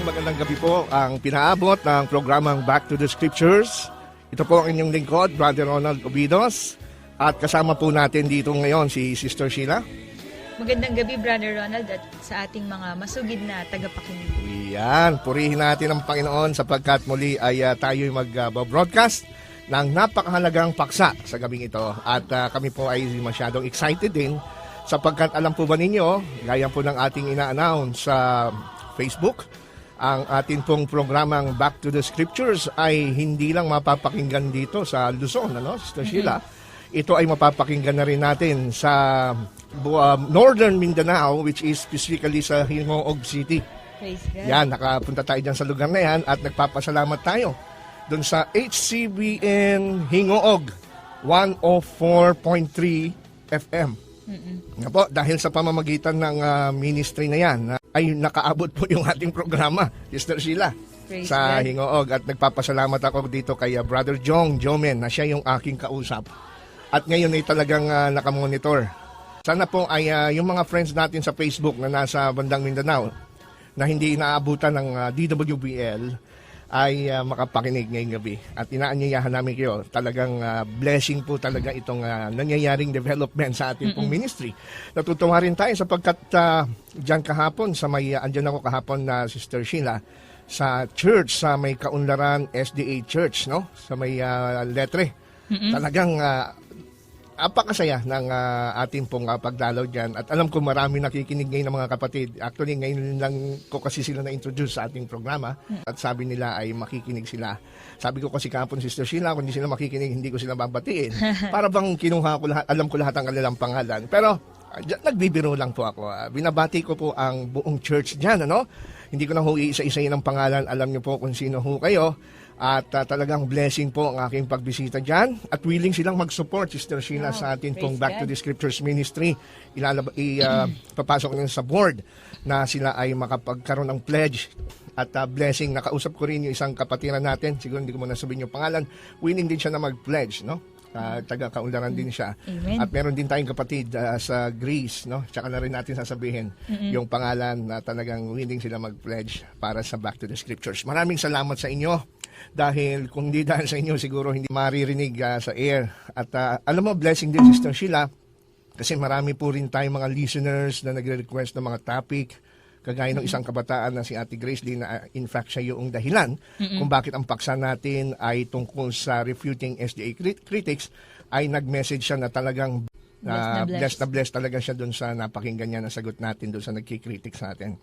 magandang gabi po ang pinaabot ng programang Back to the Scriptures. Ito po ang inyong lingkod, Brother Ronald Obidos. At kasama po natin dito ngayon si Sister Sheila. Magandang gabi, Brother Ronald, at sa ating mga masugid na tagapakinig. Yan, purihin natin ang Panginoon sapagkat muli ay tayo'y mag-broadcast ng napakahalagang paksa sa gabing ito. At kami po ay masyadong excited din sapagkat alam po ba ninyo, gaya po ng ating ina-announce sa Facebook, ang atin pong programang Back to the Scriptures ay hindi lang mapapakinggan dito sa Luzon, ano, Sister Sheila? Ito ay mapapakinggan na rin natin sa Northern Mindanao, which is specifically sa Hingoog City. Praise God. Yan, nakapunta tayo dyan sa lugar na yan at nagpapasalamat tayo doon sa HCBN Hingoog 104.3 FM. Nga po, dahil sa pamamagitan ng ministry na yan, ay nakaabot po yung ating programa, Sister Sheila, Praise sa God. Hingoog. At nagpapasalamat ako dito kay Brother Jong Jomen na siya yung aking kausap. At ngayon ay talagang nakamonitor. Sana po ay yung mga friends natin sa Facebook na nasa bandang Mindanao na hindi inaabutan ng DWBL ay makapakinig ngayong gabi. At inaanyayahan namin kayo. Talagang blessing po talaga itong nangyayaring development sa ating pong ministry. Natutuwa rin tayo sapagkat dyan kahapon, andyan ako kahapon na Sister Sheila, sa church, sa may Kaunlaran SDA Church, no? Sa may Letre. Talagang apakasaya ng ating pong pagdalaw dyan. At alam ko marami nakikinig ngayon ng mga kapatid. Actually, ngayon lang ko kasi sila na-introduce sa ating programa. At sabi nila ay makikinig sila. Sabi ko kasi kahapon, Sister Sheila, kung hindi sila makikinig, hindi ko sila babatiin. Para bang kinuha ko lahat, alam ko lahat ang kanilang pangalan. Pero nagbibiro lang po ako. Binabati ko po ang buong church dyan, ano? Hindi ko na ho isa-isayin ang pangalan. Alam niyo po kung sino ho kayo. At talagang blessing po ang aking pagbisita dyan. At willing silang mag-support, Sister Sheila, sa atin pong Back to the Scriptures Ministry. Papasok nila sa board na sila ay makapagkaroon ng pledge. At blessing, nakausap ko rin yung isang kapatiran natin. Siguro hindi ko muna sabihin yung pangalan. Willing din siya na mag-pledge, no? Taga-Kaunlaran din siya. Amen. At meron din tayong kapatid sa Greece, no? Tsaka na rin natin sasabihin yung pangalan na talagang willing sila mag-pledge para sa Back to the Scriptures. Maraming salamat sa inyo. Dahil kung hindi dahil sa inyo, siguro hindi maririnig sa air. At alam mo, blessing din, Sister Sheila, kasi marami po rin tayong mga listeners na nagre-request ng mga topic, kagaya ng isang kabataan na si Ate Grace Lee na in fact siya yung dahilan kung bakit ang paksa natin ay tungkol sa refuting SDA critics, ay nag-message siya na talagang blessed talaga siya doon sa napakinggan niya na sagot natin doon sa nagkikritik sa atin.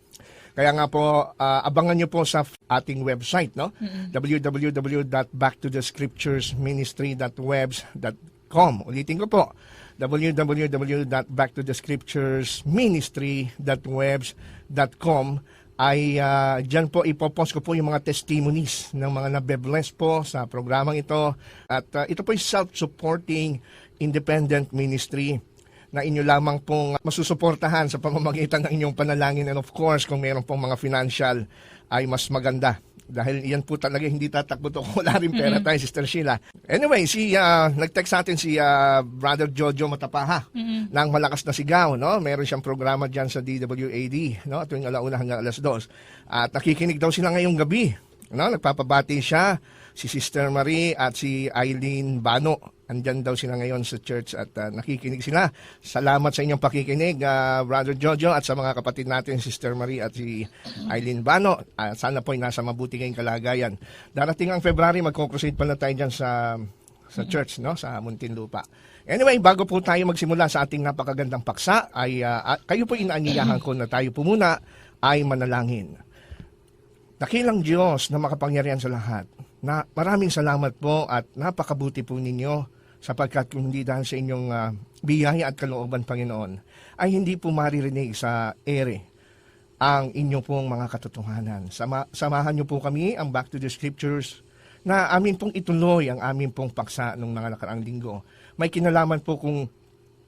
Kaya nga po, abangan nyo po sa ating website, no? www.backtothescripturesministry.webs.com. Ulitin ko po, www.backtothescripturesministry.webs.com ay dyan po ipopost ko po yung mga testimonies ng mga nabe-bless po sa programang ito. At ito po yung self-supporting independent ministry na inyo lamang pong masusuportahan sa pamamagitan ng inyong panalangin, and of course, kung mayroon pong mga financial ay mas maganda. Dahil yan po talaga hindi tatakbo to kung wala rin pera tayo, Sister Sheila. Anyway, nag-text sa atin si Brother Jojo Matapaha ng Malakas na Sigaw, no? Meron siyang programa dyan sa DWAD, no? Tuwing 1:00 hanggang 2:00. At nakikinig daw sila ngayong gabi, no? Nagpapabati siya, si Sister Marie at si Eileen Bano. Andyan daw sila ngayon sa church at nakikinig sila. Salamat sa inyong pakikinig, Brother Jojo, at sa mga kapatid natin, Sister Marie at si Eileen Bano. Sana po ay nasa mabuti kayong kalagayan. Darating ang February, magko-crusade pala tayo dyan sa church, no? Sa Muntinlupa. Anyway, bago po tayo magsimula sa ating napakagandang paksa, ay kayo po inaanyayahan ko na tayo po muna ay manalangin. Dakilang Diyos na makapangyarihan sa lahat, na maraming salamat po at napakabuti po ninyo sapagkat kung hindi dahil sa inyong biyaya at kalooban, Panginoon, ay hindi po maririnig sa ere ang inyong pong mga katotohanan. Samahan niyo po kami, ang Back to the Scriptures, na amin pong ituloy ang amin pong paksa nung mga nakaraang linggo. May kinalaman po kung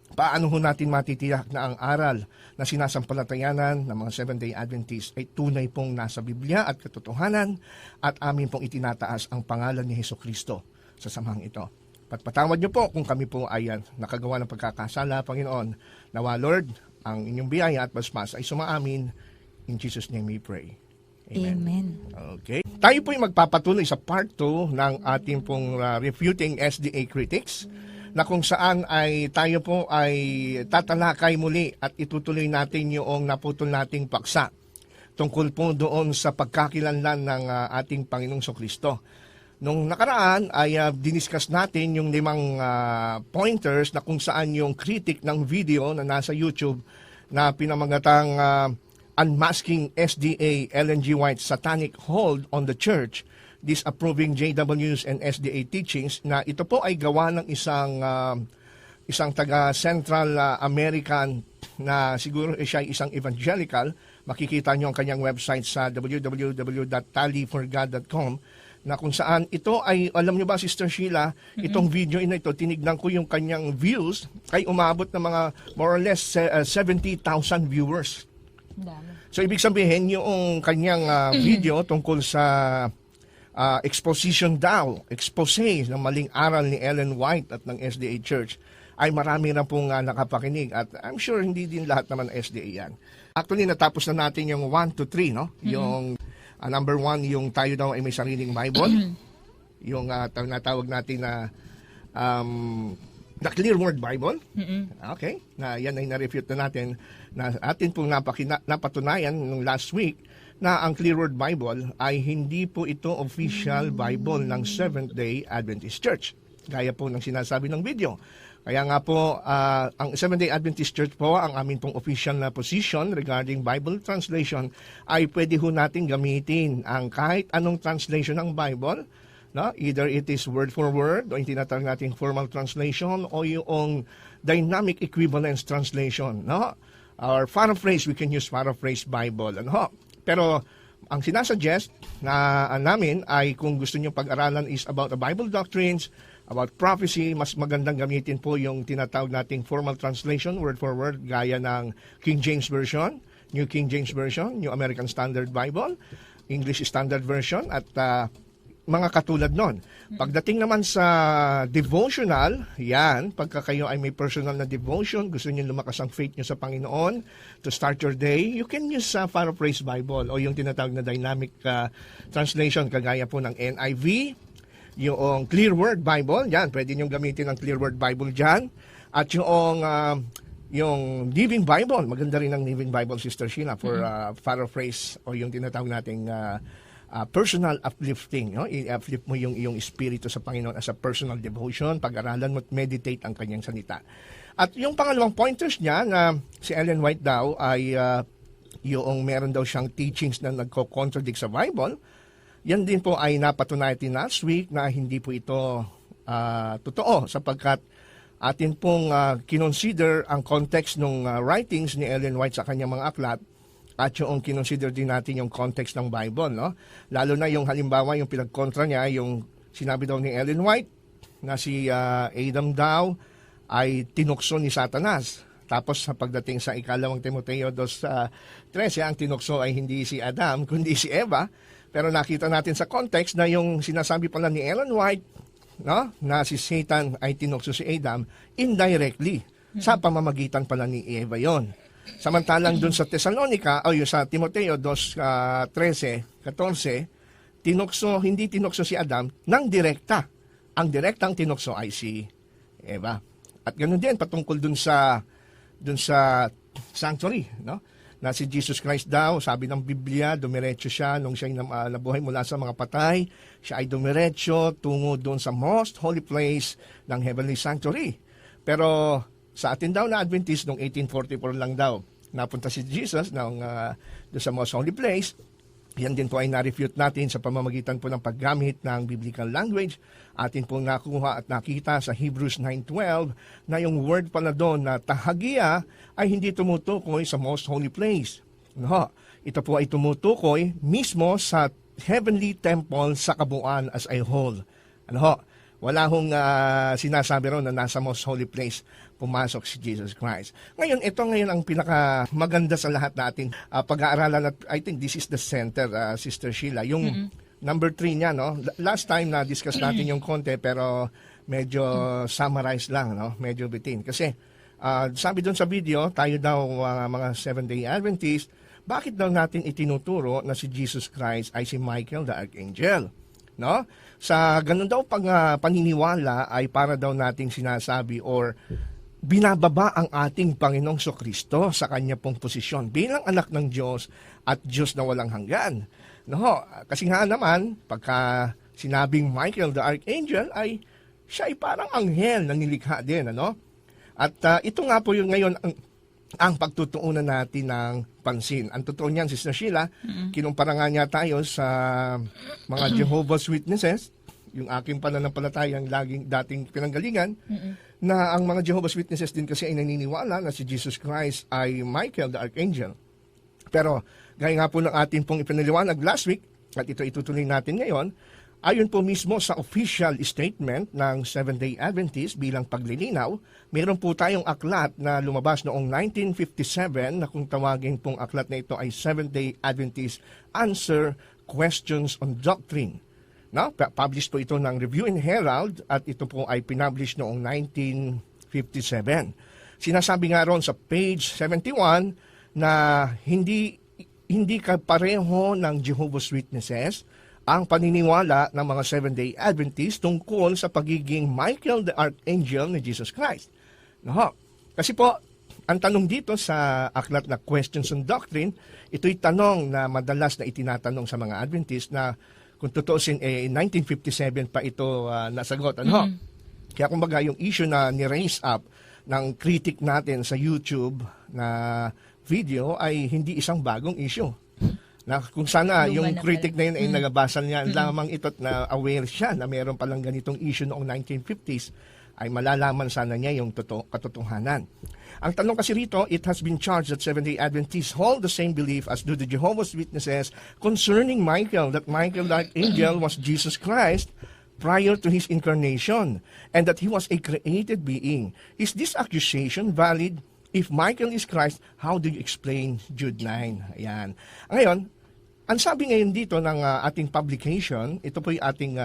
paano ho natin matitiyak na ang aral na sinasampalatayanan ng mga Seventh-day Adventists ay tunay pong nasa Biblia at katotohanan, at amin pong itinataas ang pangalan ni Hesukristo sa samahang ito. Patpatawad niyo po kung kami po ay nakagawa ng pagkakasala, Panginoon. Nawa, Lord, ang inyong biyaya at basbas ay sumaamin. In Jesus' name we pray. Amen. Okay. Tayo po yung magpapatuloy sa part 2 ng ating pong Refuting SDA Critics, na kung saan ay tayo po ay tatalakay muli at itutuloy natin yung naputol nating paksa tungkol po doon sa pagkakilanlan ng ating Panginoong Kristo. Nung nakaraan ay diniscuss natin yung 5 pointers na kung saan yung critic ng video na nasa YouTube na pinamagatang Unmasking SDA Ellen G. White's Satanic Hold on the Church, Disapproving JW's and SDA Teachings, na ito po ay gawa ng isang taga Central American na siguro siya ay isang evangelical. Makikita nyo ang kanyang website sa www.tallyforgod.com, na kung saan ito ay, alam nyo ba Sister Sheila, itong video na ito, tinignan ko yung kanyang views, ay umabot ng mga more or less 70,000 viewers. So ibig sabihin yung kanyang video tungkol sa exposition daw, expose ng maling aral ni Ellen White at ng SDA Church, ay marami na pong nakapakinig, at I'm sure hindi din lahat naman SDA yan. Actually, natapos na natin yung 1 to 3, no? Yung number 1, yung tayo daw ay may sariling Bible. Yung natawag natin na the Clear Word Bible. Okay, na yan ay na-refute na natin, na atin pong napatunayan nung last week na ang Clear Word Bible ay hindi po ito official Bible ng Seventh-day Adventist Church, gaya po ng sinasabi ng video. Kaya nga po, ang Seventh-day Adventist Church po, ang amin pong official na position regarding Bible translation, ay pwede ho natin gamitin ang kahit anong translation ng Bible, no? Either it is word for word, o yung tinatawag nating formal translation, o yung dynamic equivalence translation, no? Or paraphrase, we can use paraphrase Bible, ano ho? Pero ang sinasuggest na namin ay kung gusto nyo pag-aralan is about the Bible doctrines, about prophecy, mas magandang gamitin po yung tinatawag nating formal translation, word for word, gaya ng King James Version, New King James Version, New American Standard Bible, English Standard Version, at mga katulad nun. Pagdating naman sa devotional, yan, pagka kayo ay may personal na devotion, gusto niyo lumakas ang faith niyo sa Panginoon to start your day, you can use Paraphrase Bible o yung tinatawag na dynamic translation, kagaya po ng NIV, yung Clear Word Bible, yan, pwede niyo gamitin ang Clear Word Bible dyan. At yung Living Bible, maganda rin ang Living Bible, Sister Sheila, for paraphrase o yung tinatawag nating personal uplifting, no? I-uplift mo yung iyong espiritu sa Panginoon as a personal devotion, pag-aralan mo at meditate ang kanyang salita. At yung pangalawang pointers niya, na si Ellen White daw ay yung meron daw siyang teachings na nagko-contradict sa Bible, yan din po ay napatunayan last week na hindi po ito totoo, sapagkat atin pong kinonsider ang context ng writings ni Ellen White sa kanyang mga aklat, at yung kinonsider din natin yung context ng Bible, no? Lalo na yung halimbawa, yung pinagkontra niya, yung sinabi daw ni Ellen White na si Adam daw ay tinukso ni Satanas. Tapos sa pagdating sa ikalawang Timoteo 2:13, ang tinukso ay hindi si Adam, kundi si Eva. Pero nakita natin sa context na yung sinasabi pala ni Ellen White, no, na si Satan ay tinukso si Adam indirectly, sa pamamagitan pala ni Eva yon. Samantalang dun sa Thessalonica, o yung sa Timoteo 2:13-14, hindi tinukso si Adam ng direkta. Ang direktang tinukso ay si Eva. At ganoon din patungkol dun sa sanctuary, no? Na si Jesus Christ daw, sabi ng Biblia, dumiretso siya nung siya nabuhay mula sa mga patay. Siya ay dumiretso tungo dun sa most holy place ng heavenly sanctuary. Pero sa atin daw na Adventist, noong 1844 lang daw, napunta si Jesus doon sa most holy place. Yan din po ay na-refute natin sa pamamagitan po ng paggamit ng biblical language. Atin pong nakuha at nakita sa Hebrews 9:12 na yung word pala doon na tahagia ay hindi tumutukoy sa most holy place. No, ito po ay tumutukoy mismo sa heavenly temple sa kabuuan as a whole. Ano ho? Wala hong sinasabi ron na nasa most holy place pumasok si Jesus Christ. Ngayon, ito ngayon ang pinakamaganda sa lahat natin pag-aaralan, at I think this is the center, Sister Sheila. Yung number 3 niya, no? Last time na discuss natin yung konti, pero medyo summarize lang, no? Medyo bitin. Kasi sabi doon sa video, tayo daw mga Seventh-day Adventist, bakit daw natin itinuturo na si Jesus Christ ay si Michael the Archangel? No? Sa ganun daw paniniwala ay para daw nating sinasabi or binababa ang ating Panginoong Kristo sa kanya pong posisyon bilang anak ng Diyos at Diyos na walang hanggan. No? Kasi nga naman, pagka sinabing Michael the Archangel ay siya ay parang anghel na nilikha din. Ano? At ito nga po yung ngayon ang pagtutuunan natin ng pansin. Ang totoo niyan, Sister Sheila, kinumpara nga niya tayo sa mga Jehovah's Witnesses, yung aking pananampalatayang laging dating pinanggalingan, na ang mga Jehovah's Witnesses din kasi ay naniniwala na si Jesus Christ ay Michael the Archangel. Pero gaya nga po ng ating pong ipinaliwanag last week, at ito itutuloy natin ngayon, ayon po mismo sa official statement ng Seventh-day Adventist bilang paglilinaw, meron po tayong aklat na lumabas noong 1957 na kung tawagin pong aklat na ito ay Seventh-day Adventist Answer Questions on Doctrine. No? Published po ito ng Review and Herald at ito po ay pinublish noong 1957. Sinasabi nga ron sa page 71 na hindi kapareho ng Jehovah's Witnesses ang paniniwala ng mga Seventh-day Adventist tungkol sa pagiging Michael the Archangel ni Jesus Christ. No? Kasi po, ang tanong dito sa aklat na Questions on Doctrine, ito'y tanong na madalas na itinatanong sa mga Adventist na kung tutuusin, 1957 pa ito nasagot. Ano? Kaya kumbaga yung issue na ni-raise up ng critic natin sa YouTube na video ay hindi isang bagong issue. Na kung sana yung critic na yun ay nagabasa niya lamang ito na aware siya na meron palang ganitong issue noong 1950s, ay malalaman sana niya yung katotohanan. Ang tanong kasi rito, it has been charged that Seventh-day Adventists hold the same belief as do the Jehovah's Witnesses concerning Michael, that Michael the Archangel was Jesus Christ prior to his incarnation, and that he was a created being. Is this accusation valid? If Michael is Christ, how do you explain Jude 9? Ayan. Ngayon, ang sabi ngayon dito ng ating publication, ito po yung ating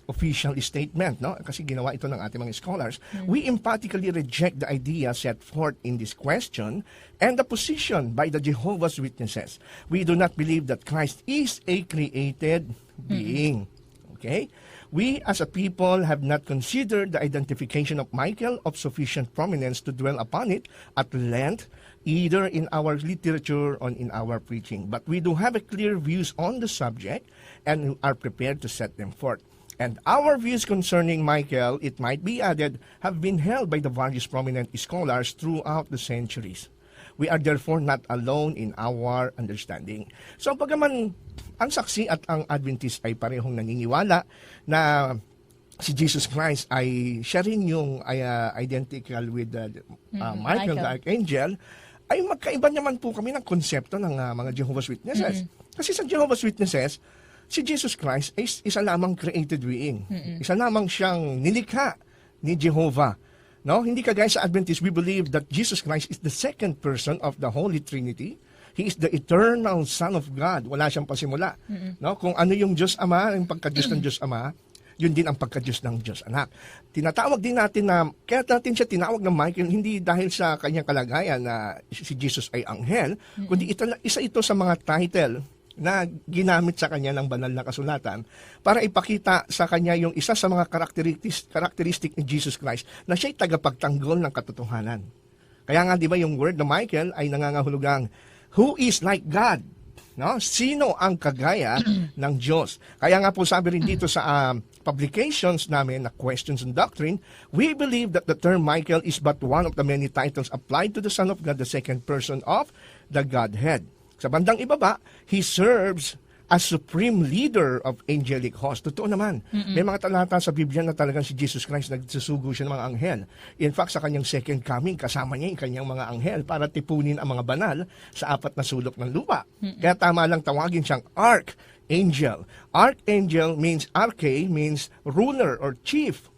official statement, no? Kasi ginawa ito ng ating mga scholars. We emphatically reject the idea set forth in this question and the position by the Jehovah's Witnesses. We do not believe that Christ is a created being. Okay? We as a people have not considered the identification of Michael of sufficient prominence to dwell upon it at length, either in our literature or in our preaching. But we do have a clear views on the subject and are prepared to set them forth. And our views concerning Michael, it might be added, have been held by the various prominent scholars throughout the centuries. We are therefore not alone in our understanding. So pagaman ang saksi at ang Adventist ay parehong naniniwala na si Jesus Christ ay siya rin yung identical with Michael the Archangel, ay magkaiba naman po kami ng konsepto ng mga Jehovah's Witnesses. Kasi sa Jehovah's Witnesses, si Jesus Christ ay isa lamang created being. Isa lamang siyang nilikha ni Jehovah. No? Hindi kagaya sa Adventist, we believe that Jesus Christ is the second person of the Holy Trinity. He is the eternal Son of God. Wala siyang pasimula. No? Kung ano yung Diyos Ama, yung pagka-Diyos ng Diyos Ama, yun din ang pagka-Diyos ng Diyos Anak. Tinatawag din natin na, kaya natin siya tinawag ng Michael, hindi dahil sa kanyang kalagayan na si Jesus ay anghel, kundi isa ito sa mga title na ginamit sa kanya ng banal na kasulatan para ipakita sa kanya yung isa sa mga karakteristik ni Jesus Christ na siya'y tagapagtanggol ng katotohanan. Kaya nga, di ba, yung word na Michael ay nangangahulugang, who is like God? No? Sino ang kagaya ng Diyos? Kaya nga po sabi rin dito sa publications namin na Questions on Doctrine, we believe that the term Michael is but one of the many titles applied to the Son of God, the second person of the Godhead. Sa bandang ibaba, He serves as supreme leader of angelic host. Totoo naman. May mga talata sa Biblia na talagang si Jesus Christ nagsusugo siya ng mga anghel. In fact, sa kanyang second coming, kasama niya yung kanyang mga anghel para tipunin ang mga banal sa 4 na sulok ng lupa. Kaya tama lang tawagin siyang Archangel. Archangel means, arche means ruler or chief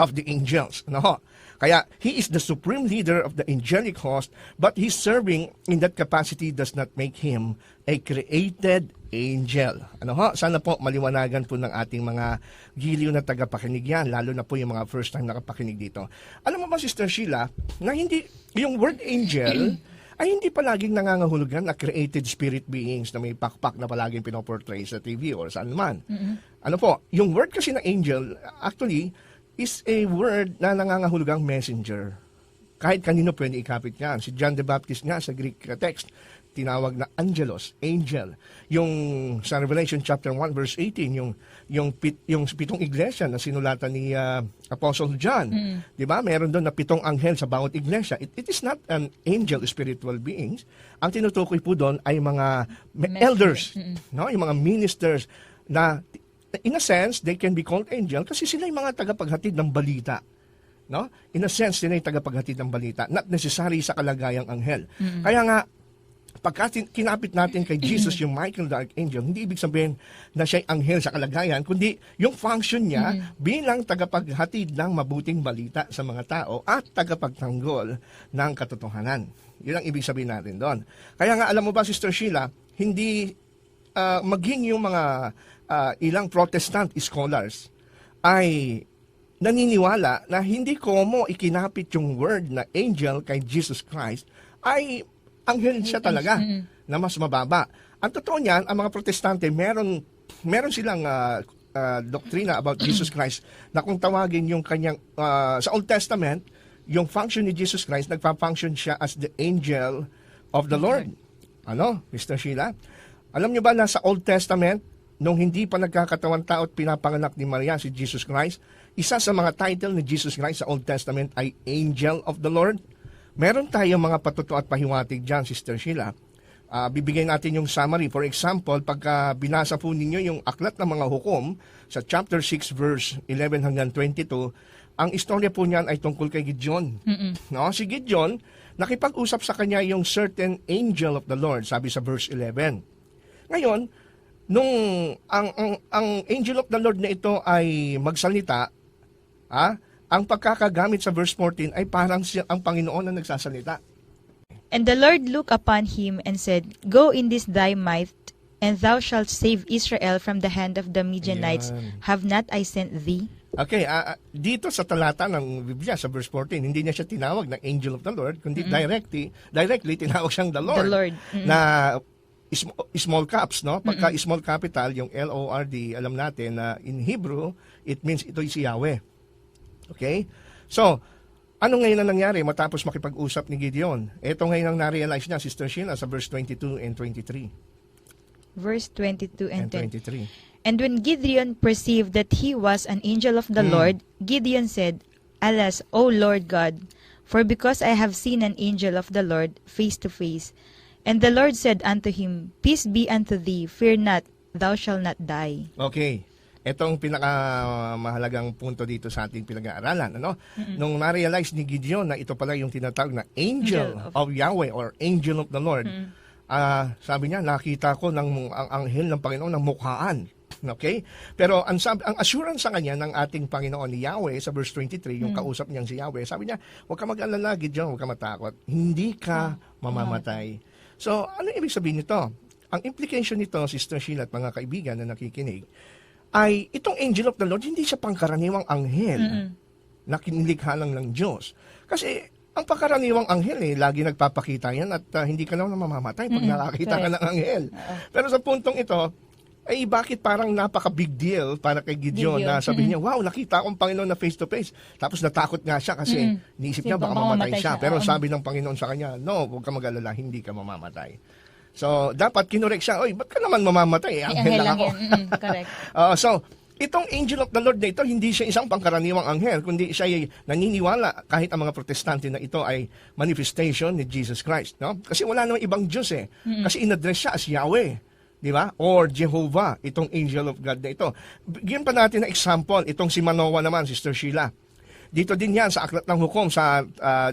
of the angels. No? Kaya, he is the supreme leader of the angelic host, but his serving in that capacity does not make him a created angel. Ano ho? Sana po maliwanagan po ng ating mga giliw na tagapakinig yan, lalo na po yung mga first time nakapakinig dito. Alam mo ba, Sister Sheila, na hindi, yung word angel ay hindi palaging nangangahulugan na created spirit beings na may pakpak na palaging pinoportray sa TV or saan man. Ano po, yung word kasi na angel, actually, is a word na nangangahulugang messenger. Kahit kanino pwede ikapit yan. Si John the Baptist nga sa Greek text, tinawag na angelos, angel. Yung sa Revelation chapter 1 verse 18, yung pitong iglesia na sinulatan ni Apostle John, 'di ba? Meron doon na 7 anghel sa bawat iglesia. It is not an angel, spiritual beings. Ang tinutukoy po doon ay mga elders, no? Yung mga ministers na in a sense they can be called angel kasi sila yung mga tagapaghatid ng balita. No? In a sense, sila yung tagapaghatid ng balita. Not necessary sa kalagayang anghel. Kaya nga, pagka kinapit natin kay Jesus yung Michael the Archangel, hindi ibig sabihin na siya'y anghel sa kalagayan, kundi yung function niya bilang tagapaghatid ng mabuting balita sa mga tao at tagapagtanggol ng katotohanan. Yun ang ibig sabihin natin doon. Kaya nga, alam mo ba, Sister Sheila, hindi maging yung mga ilang Protestant scholars ay naniniwala na hindi komo ikinapit yung word na angel kay Jesus Christ ay anghel siya talaga na mas mababa. Ang totoo niyan, ang mga Protestante meron silang doktrina about Jesus Christ na kung tawagin yung kanyang sa Old Testament, yung function ni Jesus Christ, nagpa-function siya as the angel of the Lord. Ano, Mr. Sheila? Alam niyo ba na sa Old Testament, nung hindi pa nagkakatawan tao at pinapanganak ni Maria si Jesus Christ, isa sa mga title ni Jesus Christ sa Old Testament ay Angel of the Lord. Meron tayong mga patuto at pahiwatig dyan, Sister Sheila. Bibigyan natin yung summary. For example, pagka binasa po ninyo yung Aklat ng Mga Hukom sa chapter 6 verse 11 hanggang 22, ang istorya po niyan ay tungkol kay Gideon. No? Si Gideon, nakipag-usap sa kanya yung certain angel of the Lord, sabi sa verse 11. Ngayon, nung ang angel of the Lord na ito ay magsalita, ang pagkakagamit sa verse 14 ay parang ang Panginoon na nagsasalita. And the Lord looked upon him and said, Go in this thy might, and thou shalt save Israel from the hand of the Midianites. Ayan. Have not I sent thee? Okay, dito sa talata ng Biblia sa verse 14, hindi niya siya tinawag na angel of the Lord, kundi directly tinawag siyang the Lord. The Lord. Na small caps, no? Pagka small capital, yung L-O-R-D, alam natin na in Hebrew, it means ito si Yahweh. Okay? So, ano ngayon ang nangyari matapos makipag-usap ni Gideon? Ito ngayon ang na-realize niya, Sister Sheila, sa verse 22 and 23. Verse 22 and 23. And when Gideon perceived that he was an angel of the Lord, Gideon said, Alas, O Lord God, for because I have seen an angel of the Lord face to face. And the Lord said unto him, Peace be unto thee, fear not, thou shalt not die. Okay. Itong pinakamahalagang punto dito sa ating pinag-aaralan. Ano? Nung na-realize ni Gideon na ito pala yung tinatawag na angel of Yahweh or angel of the Lord, sabi niya, nakita ko ang anghel ng Panginoon ng mukhaan. Okay? Pero ang assurance sa kanya ng ating Panginoon ni Yahweh sa verse 23, yung kausap niyang si Yahweh, sabi niya, huwag ka mag-alala, Gideon, huwag ka matakot. Hindi ka mamamatay. So, ano ibig sabihin nito? Ang implication nito, Sister Sheila at mga kaibigan na nakikinig, ay itong angel of the Lord, hindi siya pangkaraniwang anghel na kinilikha lang ng Diyos. Kasi ang pangkaraniwang anghel, lagi nagpapakita yan at hindi ka naman mamamatay pag nakakita ka ng anghel. Pero sa puntong ito, ay bakit parang napaka-big deal para kay Gideon na sabihin niya, wow, nakita akong Panginoon na face-to-face. Tapos natakot nga siya kasi niisip niya baka mamamatay siya. Pero sabi ng Panginoon sa kanya, no, huwag ka mag-alala, hindi ka mamamatay. So, dapat kinorek siya, oy, ba't ka naman mamamatay? Anghel lang ako. Correct. So, itong angel of the Lord na ito, hindi siya isang pangkaraniwang anghel, kundi siya ay naniniwala kahit ang mga Protestante na ito ay manifestation ni Jesus Christ. No? Kasi wala namang ibang Diyos Kasi in-address siya as Yahweh. Di ba? Or Jehovah, itong angel of God na ito. Bigyan pa natin na example, itong si Manoah naman, Sister Sheila. Dito din yan sa Aklat ng Hukom sa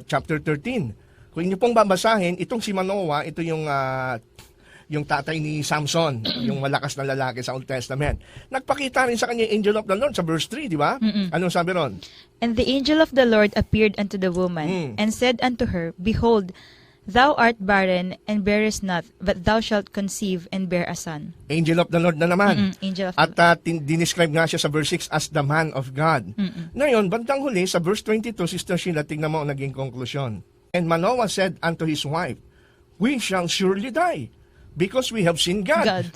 chapter 13. Kung inyo pong babasahin, itong si Manoah, ito yung tatay ni Samson, yung malakas na lalaki sa Old Testament. Nagpakita rin sa kanya yung angel of the Lord sa verse 3, di ba? Anong sabi ron? And the angel of the Lord appeared unto the woman, and said unto her, Behold, thou art barren, and bearest not, but thou shalt conceive and bear a son. Angel of the Lord na naman. Angel of At dinescribe nga siya sa verse 6 as the man of God. Ngayon, bandang huli, sa verse 22, Sister Sheila, tingnan mo ang naging konklusyon. And Manoah said unto his wife, we shall surely die because we have seen God. God.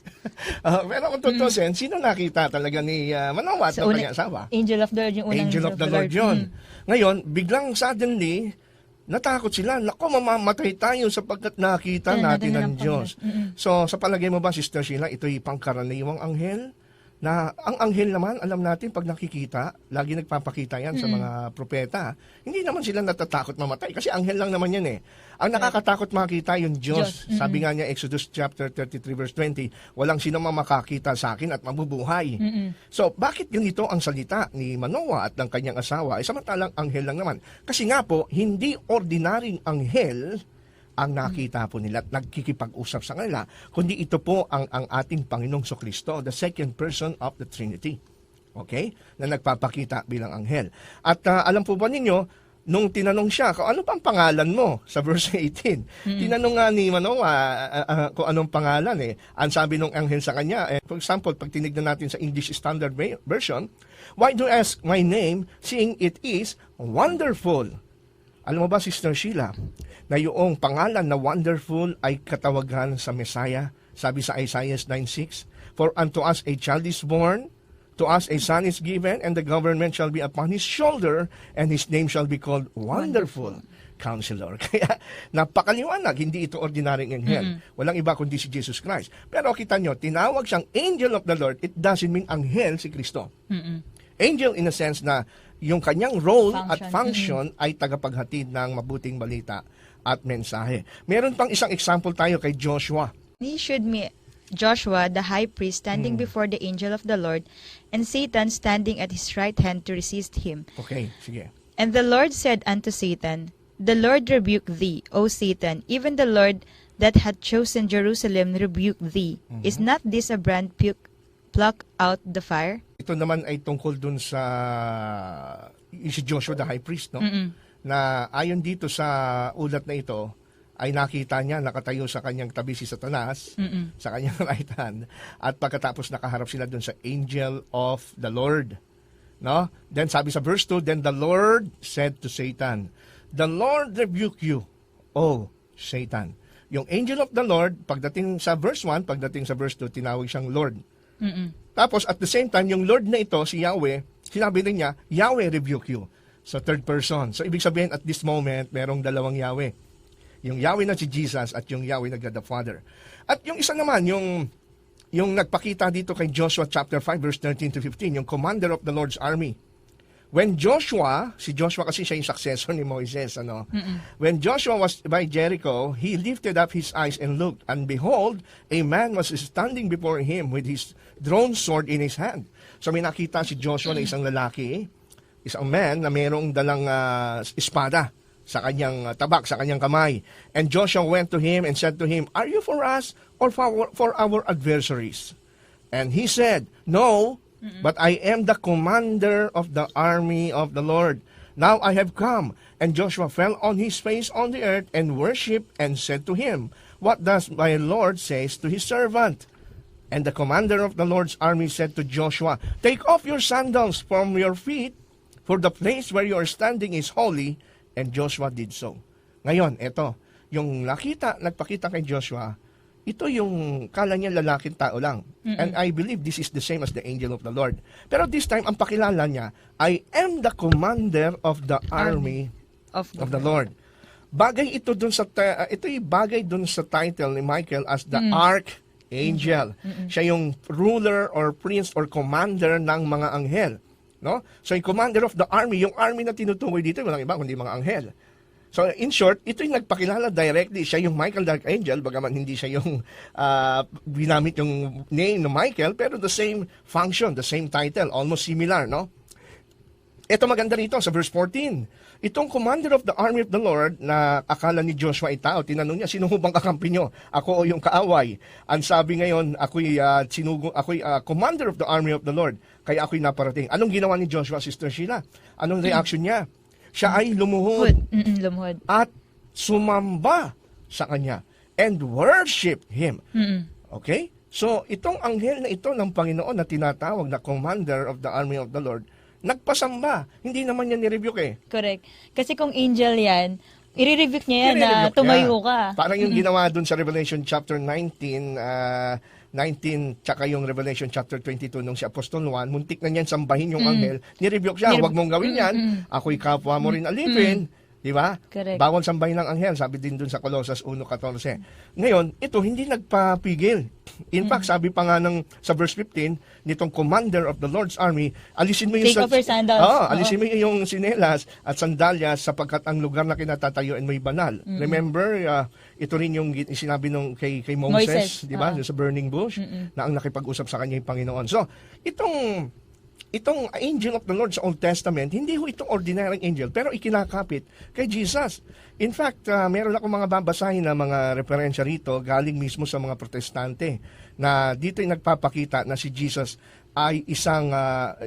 Pero kung tutusin, sino nakita talaga ni Manoah at ng kanyang asawa? Angel of the Lord, yung unang Angel of the Lord yun. Ngayon, biglang suddenly, natakot sila. Naku, mamamatay tayo sapagkat nakita natin ang Diyos. So, sa palagay mo ba, Sister Sheila, ito'y pangkaraniwang anghel? Na ang anghel naman, alam natin, pag nakikita, lagi nagpapakita yan sa mga propeta. Hindi naman sila natatakot mamatay kasi anghel lang naman yan eh. Ang nakakatakot makita yung Diyos. Sabi nga niya, Exodus chapter 33 verse 20, walang sino makakita sa akin at mabubuhay. So, bakit ganito ang salita ni Manoah at ng kanyang asawa? Samantalang anghel lang naman. Kasi nga po, hindi ordinaryong anghel ang nakita po nila at nagkikipag-usap sa kanila, kundi ito po ang ating Panginoong Sokristo, the second person of the Trinity. Okay? Na nagpapakita bilang anghel. At alam po ba ninyo, nung tinanong siya, kung ano pang pangalan mo sa verse 18, tinanong nga ni Manoah kung anong pangalan eh. Ang sabi ng anghel sa kanya, for example, pag tinignan natin sa English Standard Version, why do you ask my name, seeing it is wonderful? Alam mo ba, Sister Sheila, na yung pangalan na wonderful ay katawagan sa Messiah? Sabi sa Isaiah 9:6, for unto us a child is born, to us a son is given, and the government shall be upon his shoulder, and his name shall be called Wonderful Counselor. Kaya napakaliwanag, hindi ito ordinaryong anghel. Walang iba kundi si Jesus Christ. Pero kita nyo, tinawag siyang angel of the Lord, it doesn't mean anghel si Kristo. Angel in a sense na yung kanyang role at function ay tagapaghatid ng mabuting balita at mensahe. Meron pang isang example tayo kay Joshua. He showed me Joshua, the high priest, standing before the angel of the Lord, and Satan standing at his right hand to resist him. Okay, sige. And the Lord said unto Satan, the Lord rebuke thee, O Satan, even the Lord that had chosen Jerusalem rebuke thee. Is not this a brand plucked out the fire? Ito naman ay tungkol dun sa si Joshua the high priest, no? Na ayon dito sa ulat na ito, ay nakita niya nakatayo sa kanyang tabi si Satanas, sa kanyang right hand, at pagkatapos nakaharap sila dun sa angel of the Lord. No? Then sabi sa verse 2, then the Lord said to Satan, the Lord rebuke you, O Satan. Yung angel of the Lord, pagdating sa verse 1, pagdating sa verse 2, tinawag siyang Lord. Tapos at the same time, yung Lord na ito, si Yahweh, sinabi rin niya, Yahweh rebuke you. Sa third person. So ibig sabihin at this moment, merong dalawang Yahweh. Yung Yahweh na si Jesus at yung Yahweh na God the Father. At yung isa naman, yung nagpakita dito kay Joshua chapter 5 verse 13 to 15, yung commander of the Lord's army. When Joshua, si Joshua kasi siya yung successor ni Moises, ano? When Joshua was by Jericho, he lifted up his eyes and looked, and behold, a man was standing before him with his drawn sword in his hand. So may nakita si Joshua na isang lalaki, isang man na mayroong dalang espada sa kanyang tabak, sa kanyang kamay. And Joshua went to him and said to him, are you for us or for our adversaries? And he said, no, but I am the commander of the army of the Lord. Now I have come. And Joshua fell on his face on the earth and worshipped and said to him, what does my Lord say to his servant? And the commander of the Lord's army said to Joshua, take off your sandals from your feet, for the place where you are standing is holy. And Joshua did so. Ngayon, ito, yung nagpakita kay Joshua, ito yung kala niya lalaking tao lang. And I believe this is the same as the angel of the Lord. Pero this time, ang pakilala niya, I am the commander of the army of the Lord. Bagay ito dun sa bagay dun sa title ni Michael as the Archangel. Siya yung ruler or prince or commander ng mga anghel. No? So yung commander of the army, yung army na tinutukoy dito, walang iba kundi mga anghel. So in short, ito yung nagpakilala directly. Siya yung Michael the Archangel, bagaman hindi siya yung ginamit yung name ng Michael, pero the same function, the same title, almost similar, no? Ito maganda rito sa verse 14. Itong commander of the army of the Lord na akala ni Joshua ay tao, tinanong niya, sino bang kakampi nyo? Ako o yung kaaway? Ang sabi ngayon, ako'y commander of the army of the Lord, kaya ako'y naparating. Anong ginawa ni Joshua, Sister Sheila? Anong reaction niya? Siya ay lumuhod at sumamba sa kanya and worship him. Okay? So, itong anghel na ito ng Panginoon na tinatawag na commander of the army of the Lord, nagpasamba. Hindi naman yan ni-rebuke eh. Correct. Kasi kung angel yan, I-rebuke niya yan na I-rebuke tumayo niya. ka. Parang yung ginawa dun sa Revelation chapter 19, 19, tsaka yung Revelation chapter 22 nung si Apostol Juan, muntik na niyan sambahin yung anghel, nirebuke siya, huwag mong gawin yan, ako'y kapwa mo rin alipin, di ba? Correct. Bawal sambahin ng anghel, sabi din dun sa Colossus 1:14. Ngayon, ito hindi nagpapigil. In fact, sabi pa nga sa verse 15, nitong commander of the Lord's army, alisin mo yung Take off your sandals. alisin mo yung sinelas at sandalyas sapagkat ang lugar na kinatatayuan mo'y banal. Remember, ito rin yung sinabi nung kay Moses, di ba? Sa burning bush, na ang nakipag-usap sa kanya yung Panginoon. So, itong angel of the Lord sa Old Testament, hindi ho itong ordinary angel, pero ikinakapit kay Jesus. In fact, meron ako mga babasahin na mga referensya rito galing mismo sa mga protestante na dito yung nagpapakita na si Jesus ay isang,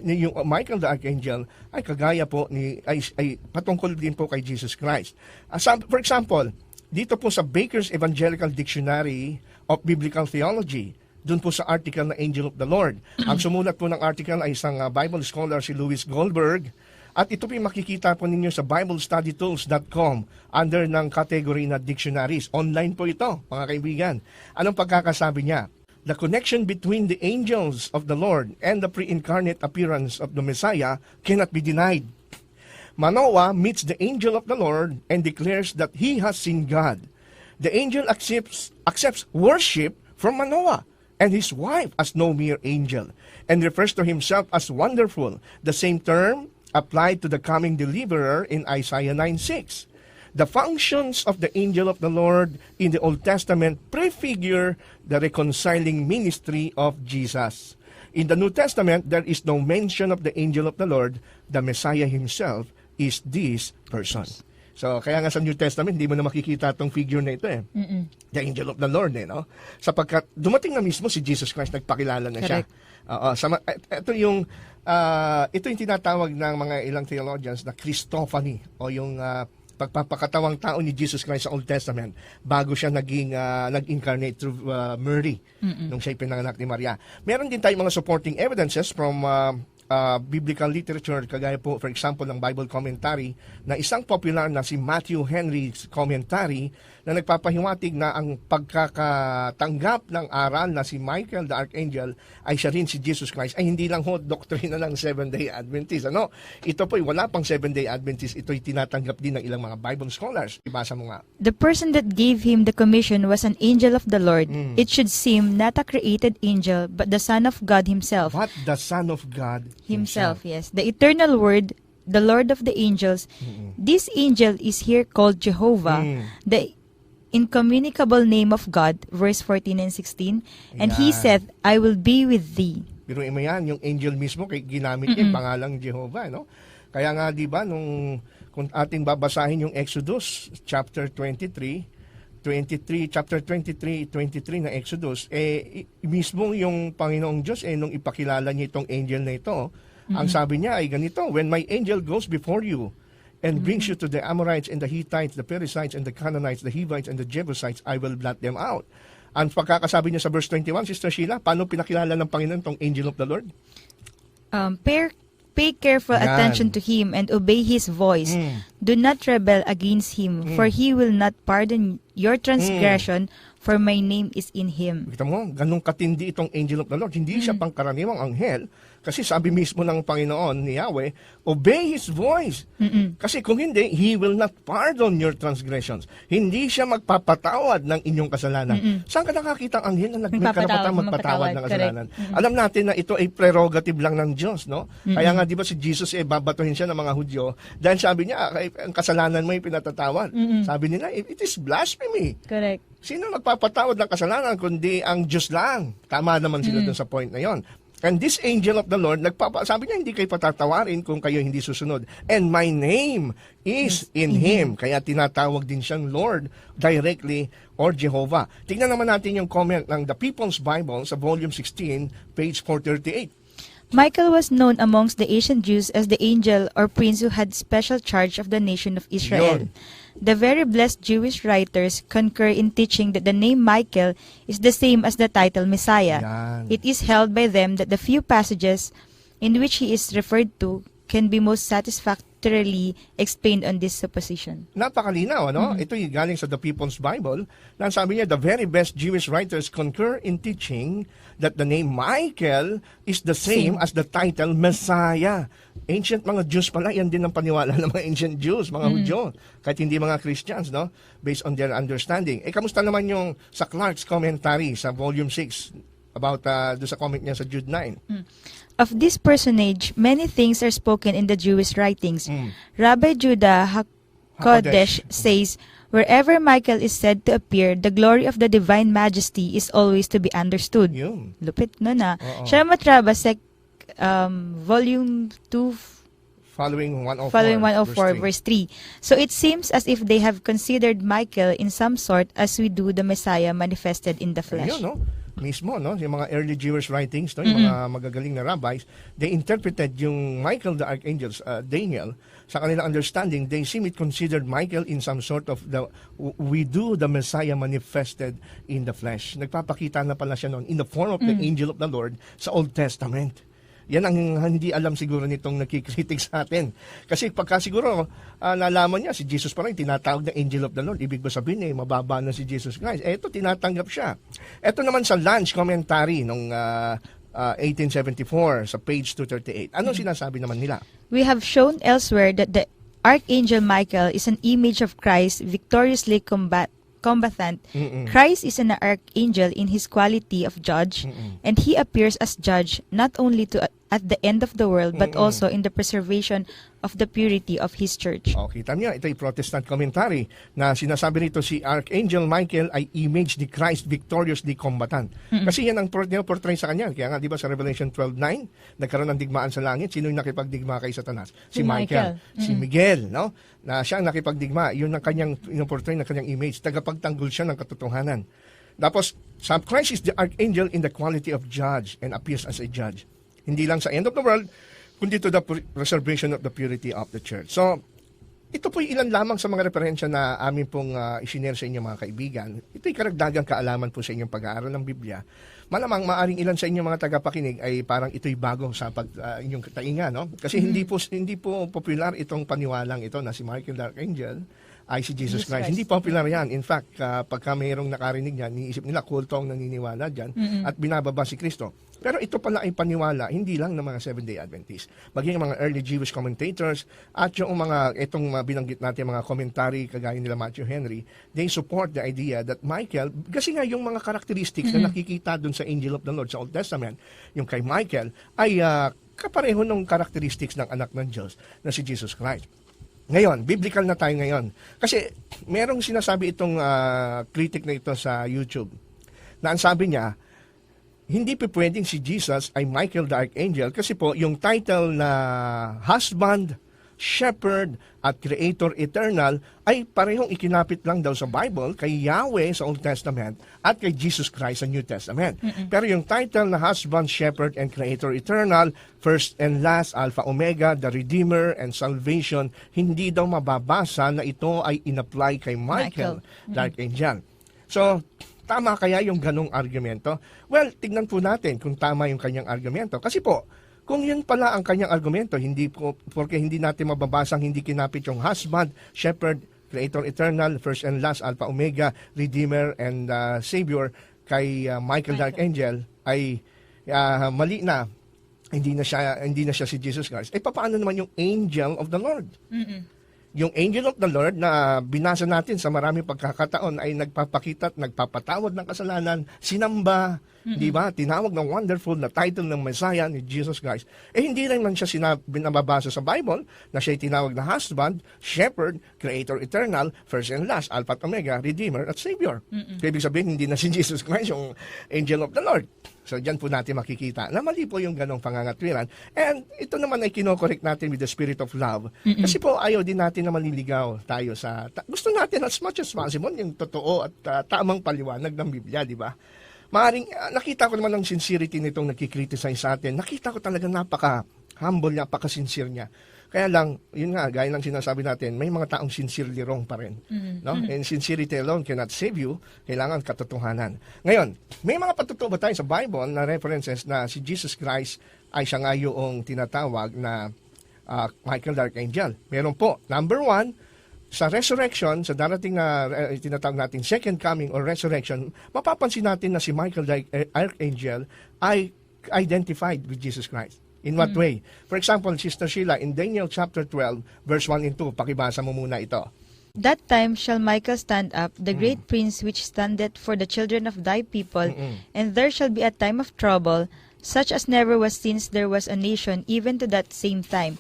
yung Michael the Archangel ay kagaya po ay patungkol din po kay Jesus Christ. For example, dito po sa Baker's Evangelical Dictionary of Biblical Theology, doon po sa article na Angel of the Lord. Ang sumulat po ng article ay isang Bible scholar, si Louis Goldberg. At ito po yung makikita po ninyo sa BibleStudyTools.com under ng category na dictionaries. Online po ito, mga kaibigan. Anong pagkakasabi niya? The connection between the angels of the Lord and the pre-incarnate appearance of the Messiah cannot be denied. Manoah meets the angel of the Lord and declares that he has seen God. The angel accepts worship from Manoah and his wife as no mere angel, and refers to himself as wonderful, the same term applied to the coming deliverer in Isaiah 9:6. The functions of the angel of the Lord in the Old Testament prefigure the reconciling ministry of Jesus. In the New Testament, there is no mention of the angel of the Lord. The Messiah himself is this person. So, kaya nga sa New Testament, hindi mo na makikita itong figure na ito The angel of the Lord, no? Sapagkat dumating na mismo si Jesus Christ, nagpakilala na siya. Ito yung tinatawag ng mga ilang theologians na Christophany o yung pagpapakatawang tao ni Jesus Christ sa Old Testament bago siya nag-incarnate through Mary nung siya pinanganak ni Maria. Meron din tayong mga supporting evidences from biblical literature, kagaya po, for example, ng Bible commentary na isang popular na si Matthew Henry's commentary na nagpapahiwatig na ang pagkakatanggap ng aral na si Michael the Archangel ay siya rin si Jesus Christ ay hindi lang ho doktrina ng Seventh-day Adventist. Ito po, wala pang Seventh-day Adventist. Ito'y tinatanggap din ng ilang mga Bible scholars. Ibasa mo nga. The person that gave him the commission was an angel of the Lord. It should seem not a created angel, but the Son of God himself. What? The Son of God Himself, yes. The eternal Word, the Lord of the angels. This angel is here called Jehovah, the incommunicable name of God, verse 14 and 16. And he said, I will be with thee. Pero mo yan, yung angel mismo, ginamit niya pangalang Jehovah, no? Kaya nga, di ba, kung ating babasahin yung Exodus, chapter 23, chapter 23 na Exodus, mismo yung Panginoong Diyos, nung ipakilala niya itong angel na ito, ang sabi niya ay ganito, when my angel goes before you, and brings you to the Amorites and the Hittites, the Perizzites and the Canaanites, the Hivites and the Jebusites, I will blot them out. Ang pagkakasabi niya sa verse 21, Sister Sheila, paano pinakilala ng Panginoon tong angel of the Lord? Pay careful attention to him and obey his voice. Do not rebel against him, for he will not pardon your transgression, for my name is in him. Kita mo, ganun katindi itong angel of the Lord. Hindi siya pangkaraniwang anghel. Kasi sabi mismo ng Panginoon ni Yahweh, obey His voice. Kasi kung hindi, He will not pardon your transgressions. Hindi siya magpapatawad ng inyong kasalanan. Saan ka nakakita ang anghel na may karapatang magpatawad ng kasalanan? Alam natin na ito ay prerogative lang ng Diyos, no? Kaya nga, di ba si Jesus, babatuhin siya ng mga Hudyo dahil sabi niya, ang kasalanan mo ay pinatatawad. Sabi nila, it is blasphemy. Correct. Sino magpapatawad ng kasalanan kundi ang Diyos lang? Tama naman sila dun sa point na yon. And this angel of the Lord, sabi niya, hindi kayo patatawarin kung kayo hindi susunod. And my name is in Him. Kaya tinatawag din siyang Lord directly or Jehovah. Tingnan naman natin yung comment ng The People's Bible sa volume 16, page 438. Michael was known amongst the ancient Jews as the angel or prince who had special charge of the nation of Israel. The very blessed Jewish writers concur in teaching that the name Michael is the same as the title Messiah. It is held by them that the few passages in which he is referred to can be most literally explained on this supposition. Napakalinaw, ano? Ito yung galing sa The People's Bible. Na sabi niya, the very best Jewish writers concur in teaching that the name Michael is the same as the title Messiah. Ancient mga Jews pala, yan din ang paniwala ng mga ancient Jews, mga Hudyo, kahit hindi mga Christians, no? Based on their understanding. Kamusta naman yung sa Clark's commentary sa volume 6 about do sa comment niya sa Jude 9? Of this personage, many things are spoken in the Jewish writings. Rabbi Judah HaKodesh says, wherever Michael is said to appear, the glory of the divine majesty is always to be understood. Yun. Lupit no na. Sharamat Rabbah, volume 2, Following 104, verse 3. So it seems as if they have considered Michael in some sort as we do the Messiah manifested in the flesh. Ayun, no? Mismo, no? Yung mga early Jewish writings, no? Yung mga magagaling na rabbis, they interpreted yung Michael the Archangel, Daniel, sa kanilang understanding, they seem it considered Michael in some sort of we do the Messiah manifested in the flesh. Nagpapakita na pala siya noon in the form of the angel of the Lord sa Old Testament. Yan ang hindi alam siguro nitong nakikritik sa atin. Kasi pagka siguro nalaman niya si Jesus pa rin, tinatawag na angel of the Lord. Ibig ba sabihin mababa na si Jesus Christ? Ito, tinatanggap siya. Ito naman sa Lunch commentary nung 1874 sa page 238. Anong sinasabi naman nila? We have shown elsewhere that the Archangel Michael is an image of Christ victoriously combatant. Christ is an archangel in his quality of judge, and he appears as judge not only at the end of the world, but also in the preservation of the purity of his church. Kita niya, ito ay Protestant commentary na sinasabi rito si Archangel Michael ay image ni Christ victoriously combatant. Kasi yan ang portray sa kanya. Kaya nga, di ba sa Revelation 12:9, nagkaroon ng digmaan sa langit. Sino yung nakipagdigma kay Satanas? Si Michael. Si Miguel, no? Na siya ang nakipagdigma. Yun ang kanyang portray ng kanyang image. Tagapagtanggol siya ng katotohanan. Tapos, Christ is the archangel in the quality of judge and appears as a judge. Hindi lang sa end of the world, kundi to the preservation of the purity of the church. So, ito po ilan lamang sa mga referensya na amin pong isinare sa inyo mga kaibigan. Ito'y karagdagang kaalaman po sa inyong pag-aaral ng Biblia. Malamang maaring ilan sa inyong mga tagapakinig ay parang ito'y bago sa inyong tainga, no? Kasi hindi po popular itong paniwalang ito na si Michael the Archangel ay si Jesus Christ. Hindi popular yan. In fact, pagka mayroong nakarinig yan, iniisip nila kulto ang naniniwala dyan at binababa si Kristo. Pero ito pala ay paniwala, hindi lang ng mga Seventh-day Adventists. Maging mga early Jewish commentators at yung itong binanggit natin mga commentary kagaya nila Matthew Henry, they support the idea that Michael, kasi nga yung mga characteristics na nakikita dun sa Angel of the Lord sa Old Testament, yung kay Michael, ay kapareho ng characteristics ng anak ng Diyos na si Jesus Christ. Ngayon, biblical na tayo ngayon. Kasi merong sinasabi itong critic na ito sa YouTube na ang sabi niya, hindi pa pwedeng si Jesus ay Michael the Archangel kasi po yung title na husband, shepherd, at creator eternal ay parehong ikinapit lang daw sa Bible kay Yahweh sa Old Testament at kay Jesus Christ sa New Testament. Pero yung title na husband, shepherd, and creator eternal, first and last, alpha, omega, the redeemer, and salvation, hindi daw mababasa na ito ay in-apply kay Michael the Archangel. So, tama kaya yung ganong argumento? Well, tignan po natin kung tama yung kanyang argumento. Kasi po, kung yun pala ang kanyang argumento, hindi po, porque hindi natin mababasang hindi kinapit yung husband, shepherd, creator eternal, first and last, alpha, omega, redeemer, and savior kay Michael the Archangel, ay mali na. Hindi na siya si Jesus Christ. Paano naman yung angel of the Lord? Yung angel of the Lord na binasa natin sa maraming pagkakataon ay nagpapakita at nagpapatawad ng kasalanan, sinamba, di ba? Tinawag ng wonderful na title ng Messiah ni Jesus Christ. Hindi rin man siya binabasa sa Bible na siya'y tinawag na husband, shepherd, creator eternal, first and last, alpha at omega, redeemer at savior. Ibig sabihin, hindi na si Jesus Christ yung angel of the Lord. So, dyan po natin makikita na mali po yung ganong pangangatwiran. And ito naman ay kinokorek natin with the spirit of love. Kasi po, ayaw din natin na maliligaw tayo sa... gusto natin as much as possible yung totoo at tamang paliwanag ng Biblia, di ba? Maaring, nakita ko naman ang sincerity nitong nagkikriticize sa atin. Nakita ko talaga napaka-humble niya, napaka-sincere niya. Kaya lang, yun nga, gaya ng sinasabi natin, may mga taong sincerely wrong pa rin. No? And sincerity alone cannot save you. Kailangan katotohanan. Ngayon, may mga patutuo ba tayo sa Bible na references na si Jesus Christ ay siya nga yung tinatawag na Michael the Archangel. Meron po. Number 1, sa resurrection, sa darating na tinatawag natin second coming or resurrection, mapapansin natin na si Michael the Archangel ay identified with Jesus Christ. In what way? For example, Sister Sheila, in Daniel chapter 12, verse 1 and 2, pakibasa mo muna ito. That time shall Michael stand up, the great prince which standeth for the children of thy people, and there shall be a time of trouble, such as never was since there was a nation, even to that same time.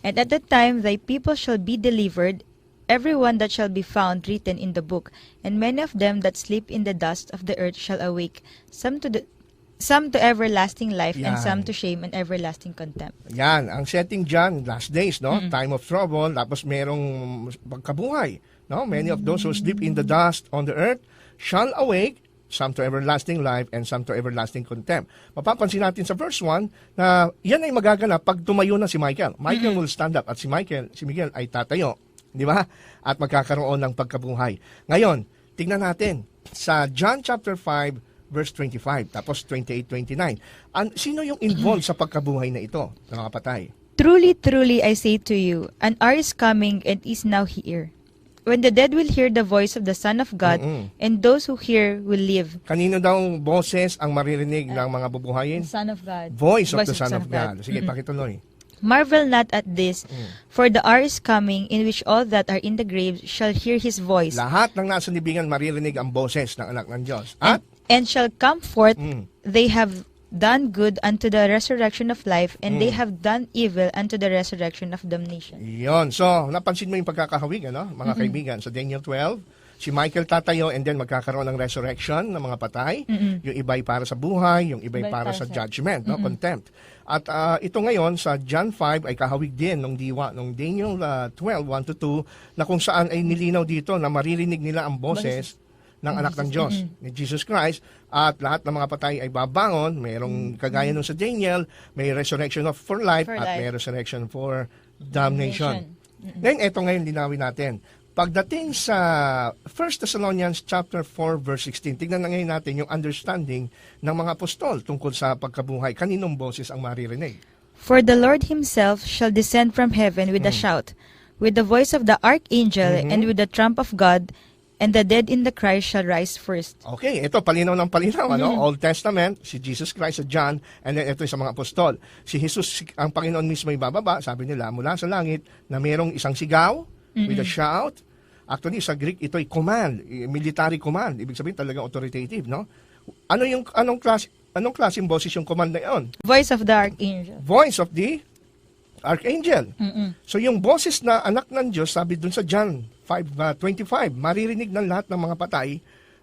And at that time thy people shall be delivered, every one that shall be found written in the book, and many of them that sleep in the dust of the earth shall awake, some to everlasting life, and some to shame and everlasting contempt. Yan, ang setting dyan, last days, no? Time of trouble, tapos merong pagkabuhay, no? Many of those who sleep in the dust on the earth shall awake, some to everlasting life, and some to everlasting contempt. Mapapansin natin sa verse 1 na yan ay magaganap pag tumayo na si Michael. Michael will stand up at si Miguel ay tatayo. Di ba? At magkakaroon ng pagkabuhay. Ngayon, tingnan natin sa John chapter 5 verse 25 tapos 28-29. Sino yung involved sa pagkabuhay na ito, mga kapatay? Truly, truly, I say to you, an hour is coming and is now here, when the dead will hear the voice of the Son of God, and those who hear will live. Kanino daw boses ang maririnig ng mga bubuhayin? Son of God. Voice of the Son of God. Sige, pakituloy. Marvel not at this, for the hour is coming in which all that are in the grave shall hear his voice. Lahat ng nasa libingan maririnig ang boses ng anak ng Diyos. At and shall come forth, they have done good unto the resurrection of life, and they have done evil unto the resurrection of damnation. Yon. So, napansin mo yung pagkakahawig, ano, mga kaibigan, sa Daniel 12, si Michael tatayo and then magkakaroon ng resurrection ng mga patay. Yung iba'y para sa buhay, yung iba'y para sa judgment, no, contempt. At ito ngayon sa John 5 ay kahawig din ng diwa ng Daniel 12, 1-2, na kung saan ay nilinaw dito na maririnig nila ang boses ng anak ng Diyos, ni Jesus Christ, at lahat ng mga patay ay babangon. Mayroong kagaya nung sa Daniel, may resurrection for life at may resurrection for damnation. Then, ito ngayon linawin natin. Pagdating sa 1 Thessalonians chapter 4 verse 16, tignan na ngayon natin yung understanding ng mga apostol tungkol sa pagkabuhay. Kaninong boses ang maririnig? For the Lord himself shall descend from heaven with a shout, with the voice of the archangel, and with the trump of God, and the dead in the Christ shall rise first. Okay, ito palinaw ng palinaw, ano? Old Testament, si Jesus Christ sa John, and then ito sa mga apostol. Si Jesus, ang Panginoon mismo ay bababa, sabi nila, mula sa langit, na merong isang sigaw, with a shout. Actually, sa Greek, ito ay command, military command. Ibig sabihin talagang authoritative, no? Anong klaseng boses yung command na yon? Voice of the archangel. Voice of the archangel. So yung boses na anak ng Diyos, sabi dun sa John 5:25, maririnig ng lahat ng mga patay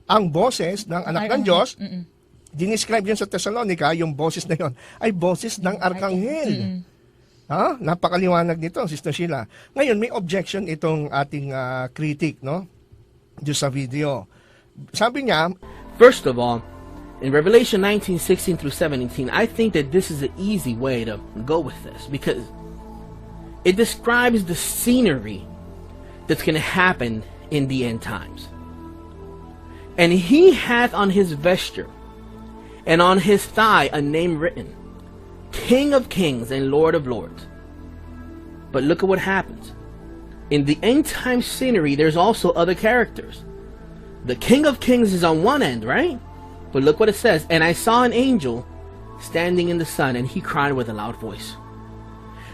ang boses ng anak ng Diyos. Dinescribe yan sa Thessalonica, yung boses na yon ay boses ng arkanghel. Napakaliwanag nito, Sister Sheila. Ngayon, may objection itong ating critic, no? Doon sa video. Sabi niya, first of all, in Revelation 19:16 through 17, I think that this is an easy way to go with this, because it describes the scenery that's going to happen in the end times. And he hath on his vesture and on his thigh a name written, King of Kings and Lord of Lords. But look at what happens. In the end time scenery, there's also other characters. The King of Kings is on one end, right? But look what it says. And I saw an angel standing in the sun, and he cried with a loud voice.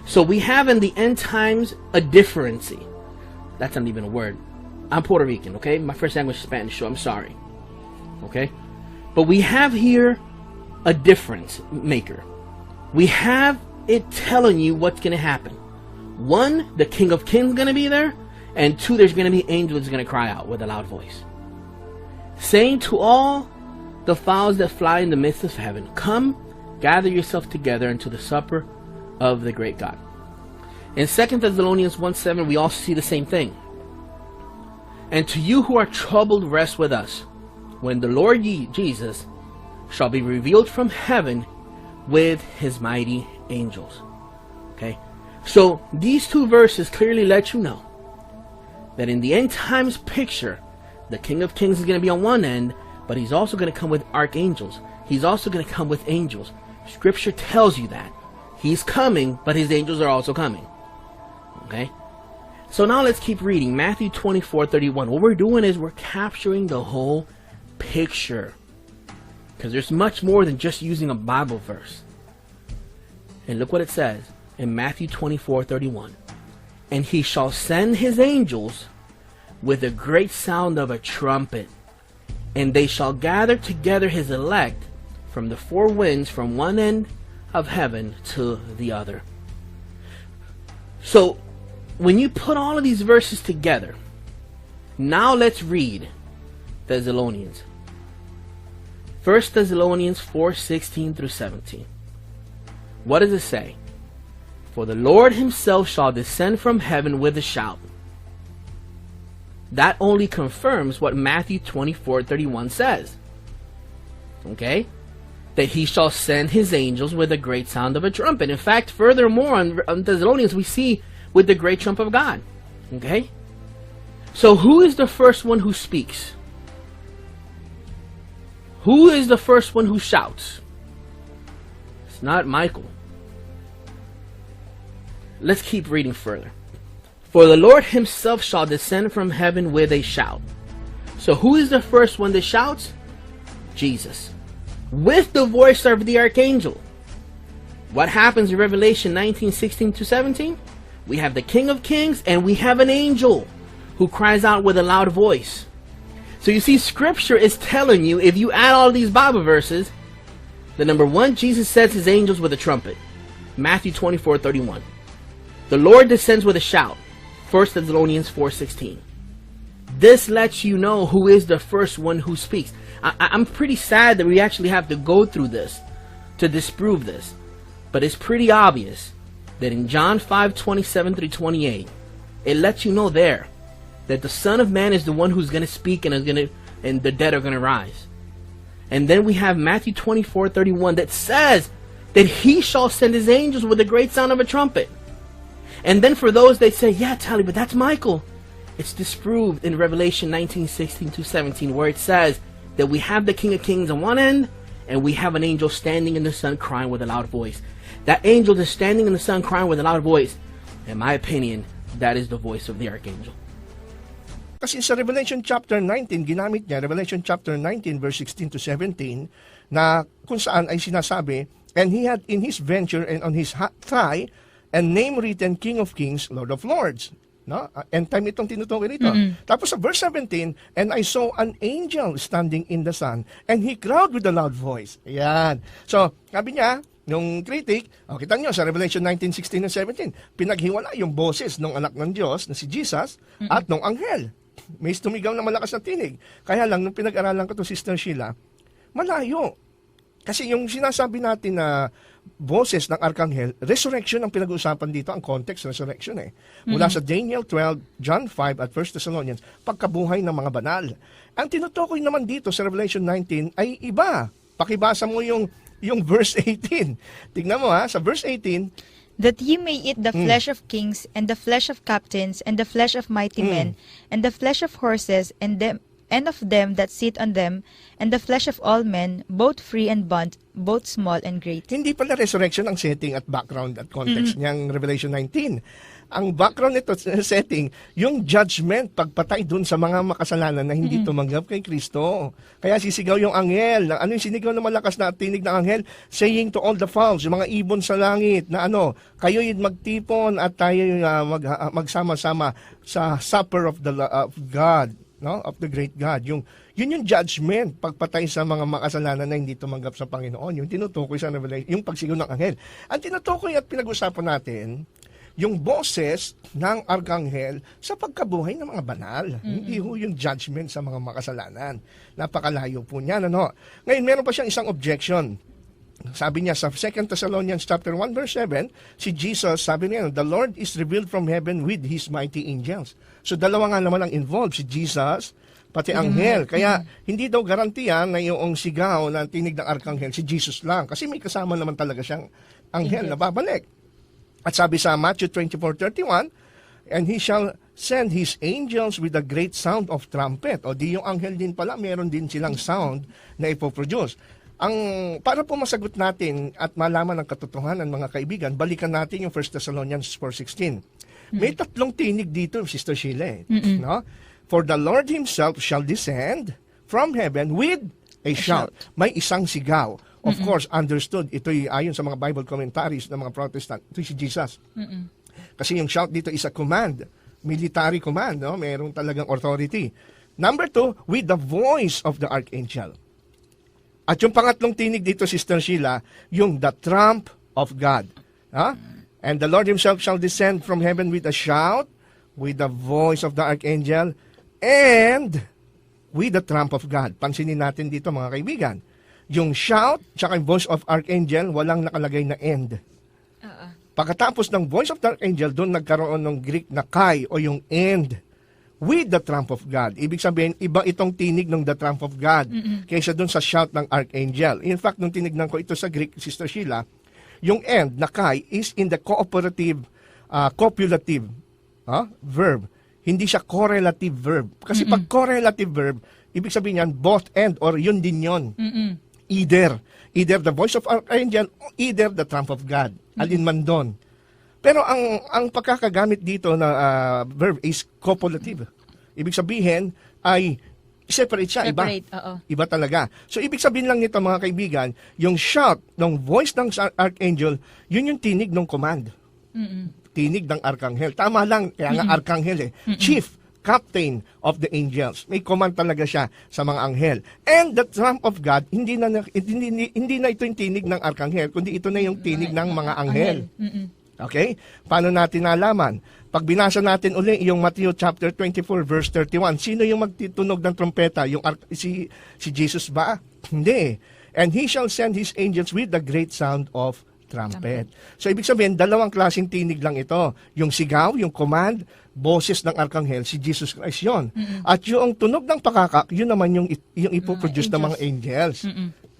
So we have in the end times a differency. That's not even a word. I'm Puerto Rican, okay? My first language is Spanish, so I'm sorry. Okay? But we have here a difference maker. We have it telling you what's going to happen. One, the King of Kings is going to be there. And two, there's going to be angels going to cry out with a loud voice, saying to all the fowls that fly in the midst of heaven, come, gather yourself together into the supper of the great God. In 2 Thessalonians 1:7, we also see the same thing. And to you who are troubled, rest with us, when the Lord Jesus shall be revealed from heaven with his mighty angels. Okay? So, these two verses clearly let you know that in the end times picture, the King of Kings is going to be on one end, but he's also going to come with archangels. He's also going to come with angels. Scripture tells you that. He's coming, but his angels are also coming. Okay? So now let's keep reading. Matthew 24:31. What we're doing is we're capturing the whole picture. Because there's much more than just using a Bible verse. And look what it says in Matthew 24:31. And he shall send his angels with a great sound of a trumpet, and they shall gather together his elect from the four winds, from one end of heaven to the other. So, when you put all of these verses together, now let's read Thessalonians. 1 Thessalonians 4:16 through 17. What does it say? For the Lord himself shall descend from heaven with a shout. That only confirms what Matthew 24:31 says. Okay? That he shall send his angels with a great sound of a trumpet. In fact, furthermore, on Thessalonians, we see with the great trump of God. Okay? So who is the first one who speaks? Who is the first one who shouts? It's not Michael. Let's keep reading further. For the Lord himself shall descend from heaven with a shout. So who is the first one that shouts? Jesus. With the voice of the archangel. What happens in Revelation 19:16 to 17? We have the King of Kings and we have an angel who cries out with a loud voice. So you see, Scripture is telling you, if you add all these Bible verses, that number one, Jesus sends his angels with a trumpet. Matthew 24:31. The Lord descends with a shout. 1 Thessalonians 4:16. This lets you know who is the first one who speaks. I'm pretty sad that we actually have to go through this to disprove this. But it's pretty obvious that in John 5:27 through 28, it lets you know there that the Son of Man is the one who's going to speak and the dead are going to rise. And then we have Matthew 24:31 that says that he shall send his angels with a great sound of a trumpet. And then for those that say, yeah, Tally, but that's Michael. It's disproved in Revelation 19:16 to 17, where it says that we have the King of Kings on one end, and we have an angel standing in the sun crying with a loud voice. That angel that's standing in the sun crying with a loud voice, in my opinion, that is the voice of the archangel. Kasi sa Revelation chapter 19, ginamit niya, Revelation chapter 19 verse 16 to 17, na kung saan ay sinasabi, and he had in his venture and on his thigh, a name written, King of Kings, Lord of Lords. No? End time itong tinutukoy nito. Tapos sa verse 17, and I saw an angel standing in the sun, and he cried with a loud voice. Ayan. So, sabi niya, nung critic, kita niyo sa Revelation 19:16 and 17, pinaghiwala yung boses ng anak ng Diyos, na si Jesus, at ng anghel. May tumigaw na malakas na tinig. Kaya lang, nung pinag-aralan ko to, Sister Sheila, malayo. Kasi yung sinasabi natin na boses ng arkanghel, resurrection ang pinag-uusapan dito, ang context, resurrection Mula sa Daniel 12, John 5 at 1 Thessalonians, pagkabuhay ng mga banal. Ang tinutukoy naman dito sa Revelation 19 ay iba. Pakibasa mo yung verse 18. Tignan mo sa verse 18, that ye may eat the flesh of kings, and the flesh of captains, and the flesh of mighty men, and the flesh of horses, and of them that sit on them, and the flesh of all men, both free and bond, both small and great. Hindi pala resurrection ang setting at background at context niyang Revelation 19. Ang background nito setting, yung judgment, pagpatay dun sa mga makasalanan na hindi tumanggap kay Kristo. Kaya sisigaw yung anghel. Ano yung sinigaw na malakas na tinig ng anghel? Saying to all the fowls, yung mga ibon sa langit, na kayo'y magtipon at tayo magsama-sama sa supper of God. No, of the great God. Yun yung judgment, pagpatay sa mga makasalanan na hindi tumanggap sa Panginoon. Yung tinutukoy sa Revelation, yung pagsigaw ng anghel. Ang tinutukoy at pinag-usapan natin, yung boses ng arkanghel sa pagkabuhay ng mga banal. Hindi ho yung judgment sa mga makasalanan. Napakalayo po niyan. Ngayon, meron pa siyang isang objection. Sabi niya sa 2 Thessalonians chapter 1 verse 7, si Jesus, sabi niya, the Lord is revealed from heaven with His mighty angels. So dalawa nga naman ang involved, si Jesus, pati anghel. Kaya hindi daw garantiyan na yung sigaw na tinig ng arkanghel, si Jesus lang. Kasi may kasama naman talaga siyang anghel na babalik. At sabi sa Matthew 24:31, and He shall send His angels with a great sound of trumpet. O di yung anghel din pala, meron din silang sound na ipoproduce. Para po masagot natin at malaman ang katotohanan, mga kaibigan, balikan natin yung 1 Thessalonians 4:16. May tatlong tinig dito, Sister Sheila. No? For the Lord Himself shall descend from heaven with a shout. May isang sigaw. Of course, understood. Ito'y ayon sa mga Bible commentaries ng mga Protestant. Ito si Jesus. Kasi yung shout dito is a command. Military command. No? Mayroong talagang authority. Number 2, with the voice of the archangel. At yung pangatlong tinig dito, Sister Sheila, yung the trump of God. And the Lord Himself shall descend from heaven with a shout, with the voice of the archangel, and with the trump of God. Pansinin natin dito, mga kaibigan. Yung shout, tsaka yung voice of archangel, walang nakalagay na end. Pagkatapos ng voice of the archangel, doon nagkaroon ng Greek na kai o yung end. With the trump of God. Ibig sabihin, iba itong tinig ng the trump of God kaysa doon sa shout ng archangel. In fact, nung tinignan ko ito sa Greek, Sister Sheila, yung end na kai is in the cooperative, copulative verb. Hindi siya correlative verb. Kasi pag correlative verb, ibig sabihin yan, both and or yun din yun. Either the voice of archangel, either the trump of God. Alin man doon. Pero ang pagkakagamit dito na verb is copulative. Ibig sabihin ay separate siya, iba talaga. So ibig sabihin lang nito, mga kaibigan, yung shout ng voice ng archangel, yun yung tinig ng command. Tinig ng arkanghel. Tama lang, kaya nga arkanghel chief, captain of the angels. May command talaga siya sa mga anghel. And the trump of God, hindi na ito yung tinig ng arkanghel, kundi ito na yung tinig ng mga anghel. Okay? Paano natin nalaman? Pag binasa natin uli yung Matthew chapter 24 verse 31, sino yung magtitunog ng trompeta? Si Jesus ba? Hindi. And He shall send His angels with the great sound of trumpet. So ibig sabihin, dalawang klaseng tinig lang ito. Yung sigaw, yung command, boses ng arkanghel, si Jesus Christ yun. At yung tunog ng pakakak, yun naman yung ipoproduce ng mga angels.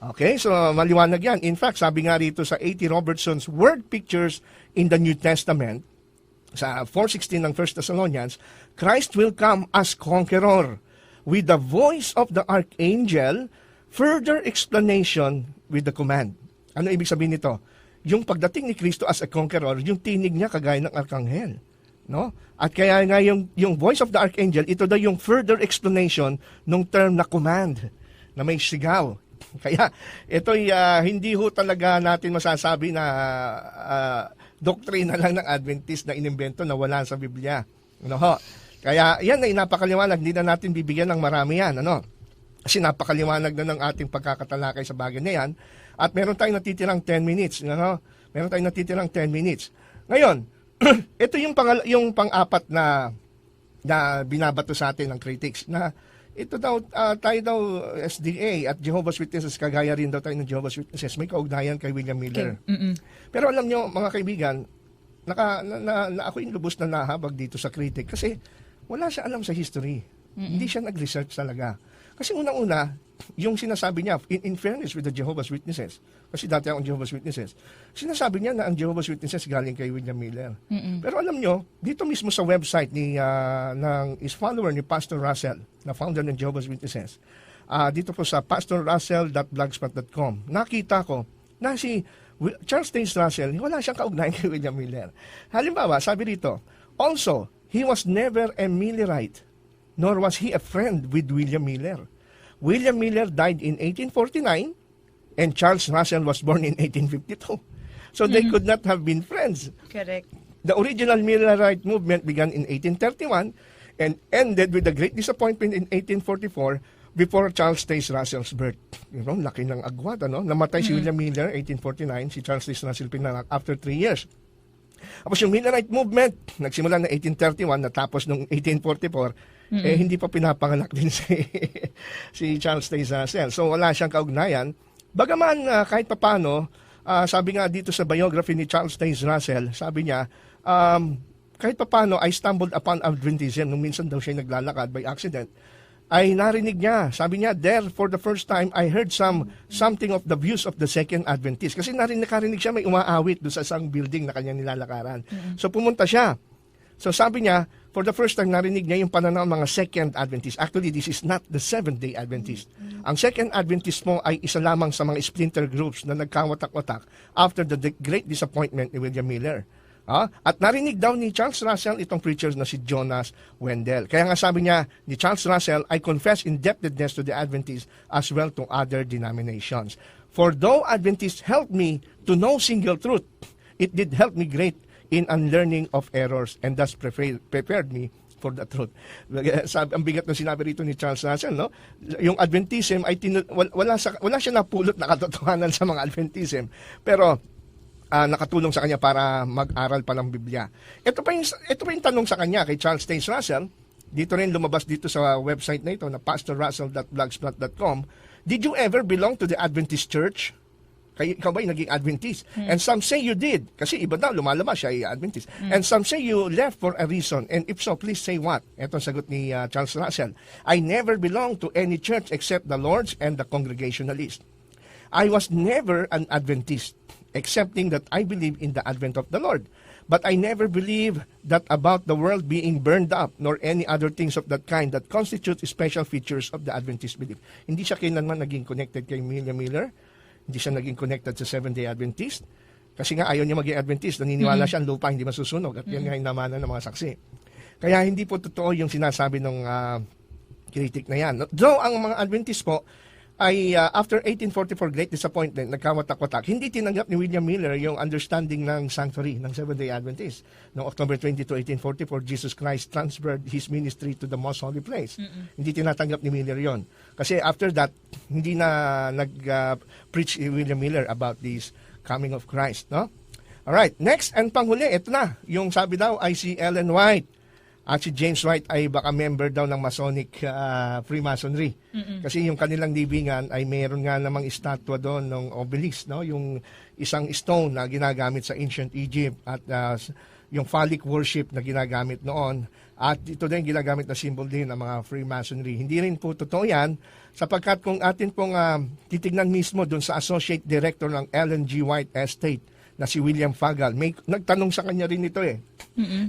Okay, so maliwanag yan. In fact, sabi nga rito sa A.T. Robertson's Word Pictures in the New Testament, sa 4:16 ng 1 Thessalonians, Christ will come as conqueror with the voice of the archangel, further explanation with the command. Ano ibig sabihin nito? Yung pagdating ni Kristo as a conqueror, yung tinig niya kagaya ng arkanghel. No? At kaya nga yung voice of the archangel, ito daw yung further explanation ng term na command, na may sigaw. Kaya ito'y hindi ho talaga natin masasabi na doktrina lang ng Adventist na inimbento na wala sa Biblia. Ano ho? Kaya yan ay napakaliwanag, hindi na natin bibigyan ng marami yan. Ano? Kasi napakaliwanag na ng ating pagkakatalakay sa bagay na yan. At meron tayong natitirang 10 minutes. Ano? Meron tayong natitirang 10 minutes. Ngayon, ito yung pang-apat na binabato sa atin ng critics na ito daw, tayo daw SDA at Jehovah's Witnesses, kagaya rin daw tayo ng Jehovah's Witnesses, may kaugnayan kay William Miller. Okay. Pero alam nyo, mga kaibigan, ako yung lubos na nahabag dito sa critic kasi wala siya alam sa history. Hindi siya nag-research talaga. Kasi unang-una, yung sinasabi niya, in fairness with the Jehovah's Witnesses, kasi dati akong Jehovah's Witnesses, sinasabi niya na ang Jehovah's Witnesses galing kay William Miller. Pero alam nyo, dito mismo sa website ng is follower ni Pastor Russell, na founder ng Jehovah's Witnesses, dito po sa pastorrussell.blogspot.com, nakita ko na si Charles Taze Russell, wala siyang kaugnayan kay William Miller. Halimbawa, sabi dito, also, he was never a Millerite, nor was he a friend with William Miller. William Miller died in 1849 and Charles Russell was born in 1852. So they could not have been friends. Correct. The original Millerite movement began in 1831 and ended with the Great Disappointment in 1844 before Charles Taze Russell's birth. You know, laki ng agwat, ano? Namatay si William Miller, 1849, si Charles Taze Russell pinanganak after 3 years. Tapos yung Millerite movement, nagsimula na 1831, natapos noong 1844, hindi pa pinapanganak din si Charles Taze Russell. So wala siyang kaugnayan. Bagaman kahit papano, sabi nga dito sa biography ni Charles Taze Russell, sabi niya, kahit papano, I stumbled upon Adventism nung minsan daw siya naglalakad by accident. Ay narinig niya, sabi niya, there for the first time, I heard something of the views of the Second Adventist. Kasi nakarinig siya, may umaawit doon sa isang building na kanyang nilalakaran. So pumunta siya. So sabi niya, for the first time, narinig niya yung pananaw ng mga Second Adventist. Actually, this is not the Seventh-day Adventist. Ang Second Adventist mo ay isa lamang sa mga splinter groups na nagkawatak-watak after the Great Disappointment ni William Miller. At narinig daw ni Charles Russell itong preacher na si Jonas Wendell. Kaya nga sabi niya ni Charles Russell, I confess indebtedness to the Adventists as well to other denominations. For though Adventists helped me to know single truth, it did help me great in unlearning of errors and thus prepared me for the truth. Ang bigat na sinabi rito ni Charles Russell, no? Yung Adventism ay wala siya napulot na katotohanan sa mga Adventism, pero nakatulong sa kanya para mag-aral pa ng Biblia. Ito pa yung tanong sa kanya kay Charles Taze Russell. Dito rin lumabas dito sa website na ito na pastorrussell.blogspot.com. Did you ever belong to the Adventist Church? Ikaw ba'y naging Adventist? And some say you did. Kasi iba daw, lumalabas siya ay Adventist. And some say you left for a reason. And if so, please say what? Ito ang sagot ni Charles Russell. I never belonged to any church except the Lord's and the Congregationalist. I was never an Adventist, excepting that I believe in the advent of the Lord. But I never believe that about the world being burned up, nor any other things of that kind that constitute special features of the Adventist belief. Hindi siya kailanman naging connected kay William Miller. Hindi siya naging connected sa Seventh-day Adventist. Kasi nga ayaw niya maging Adventist. Naniniwala siya ang lupa hindi masusunog. At yan nga yung namanan ng mga saksi. Kaya hindi po totoo yung sinasabi ng critic na yan. Though ang mga Adventist po ay after 1844 Great Disappointment, nagkawatak-watak, hindi tinanggap ni William Miller yung understanding ng sanctuary ng Seventh-day Adventist. Noong October 22, 1844, Jesus Christ transferred His ministry to the most holy place. Hindi tinatanggap ni Miller yon. Kasi after that, hindi na nag-preach William Miller about this coming of Christ. No? Alright, next and panghuli, ito na. Yung sabi daw ay si Ellen White. At si James White ay baka member daw ng Masonic Freemasonry. Kasi yung kanilang libingan ay mayroon nga namang estatwa doon ng obelisk, no? Yung isang stone na ginagamit sa ancient Egypt at yung phallic worship na ginagamit noon. At ito din ginagamit na symbol din ng mga Freemasonry. Hindi rin po totoo yan sapagkat kung atin pong titignan mismo doon sa Associate Director ng Ellen G. White Estate na si William Fagal, may nagtanong sa kanya rin ito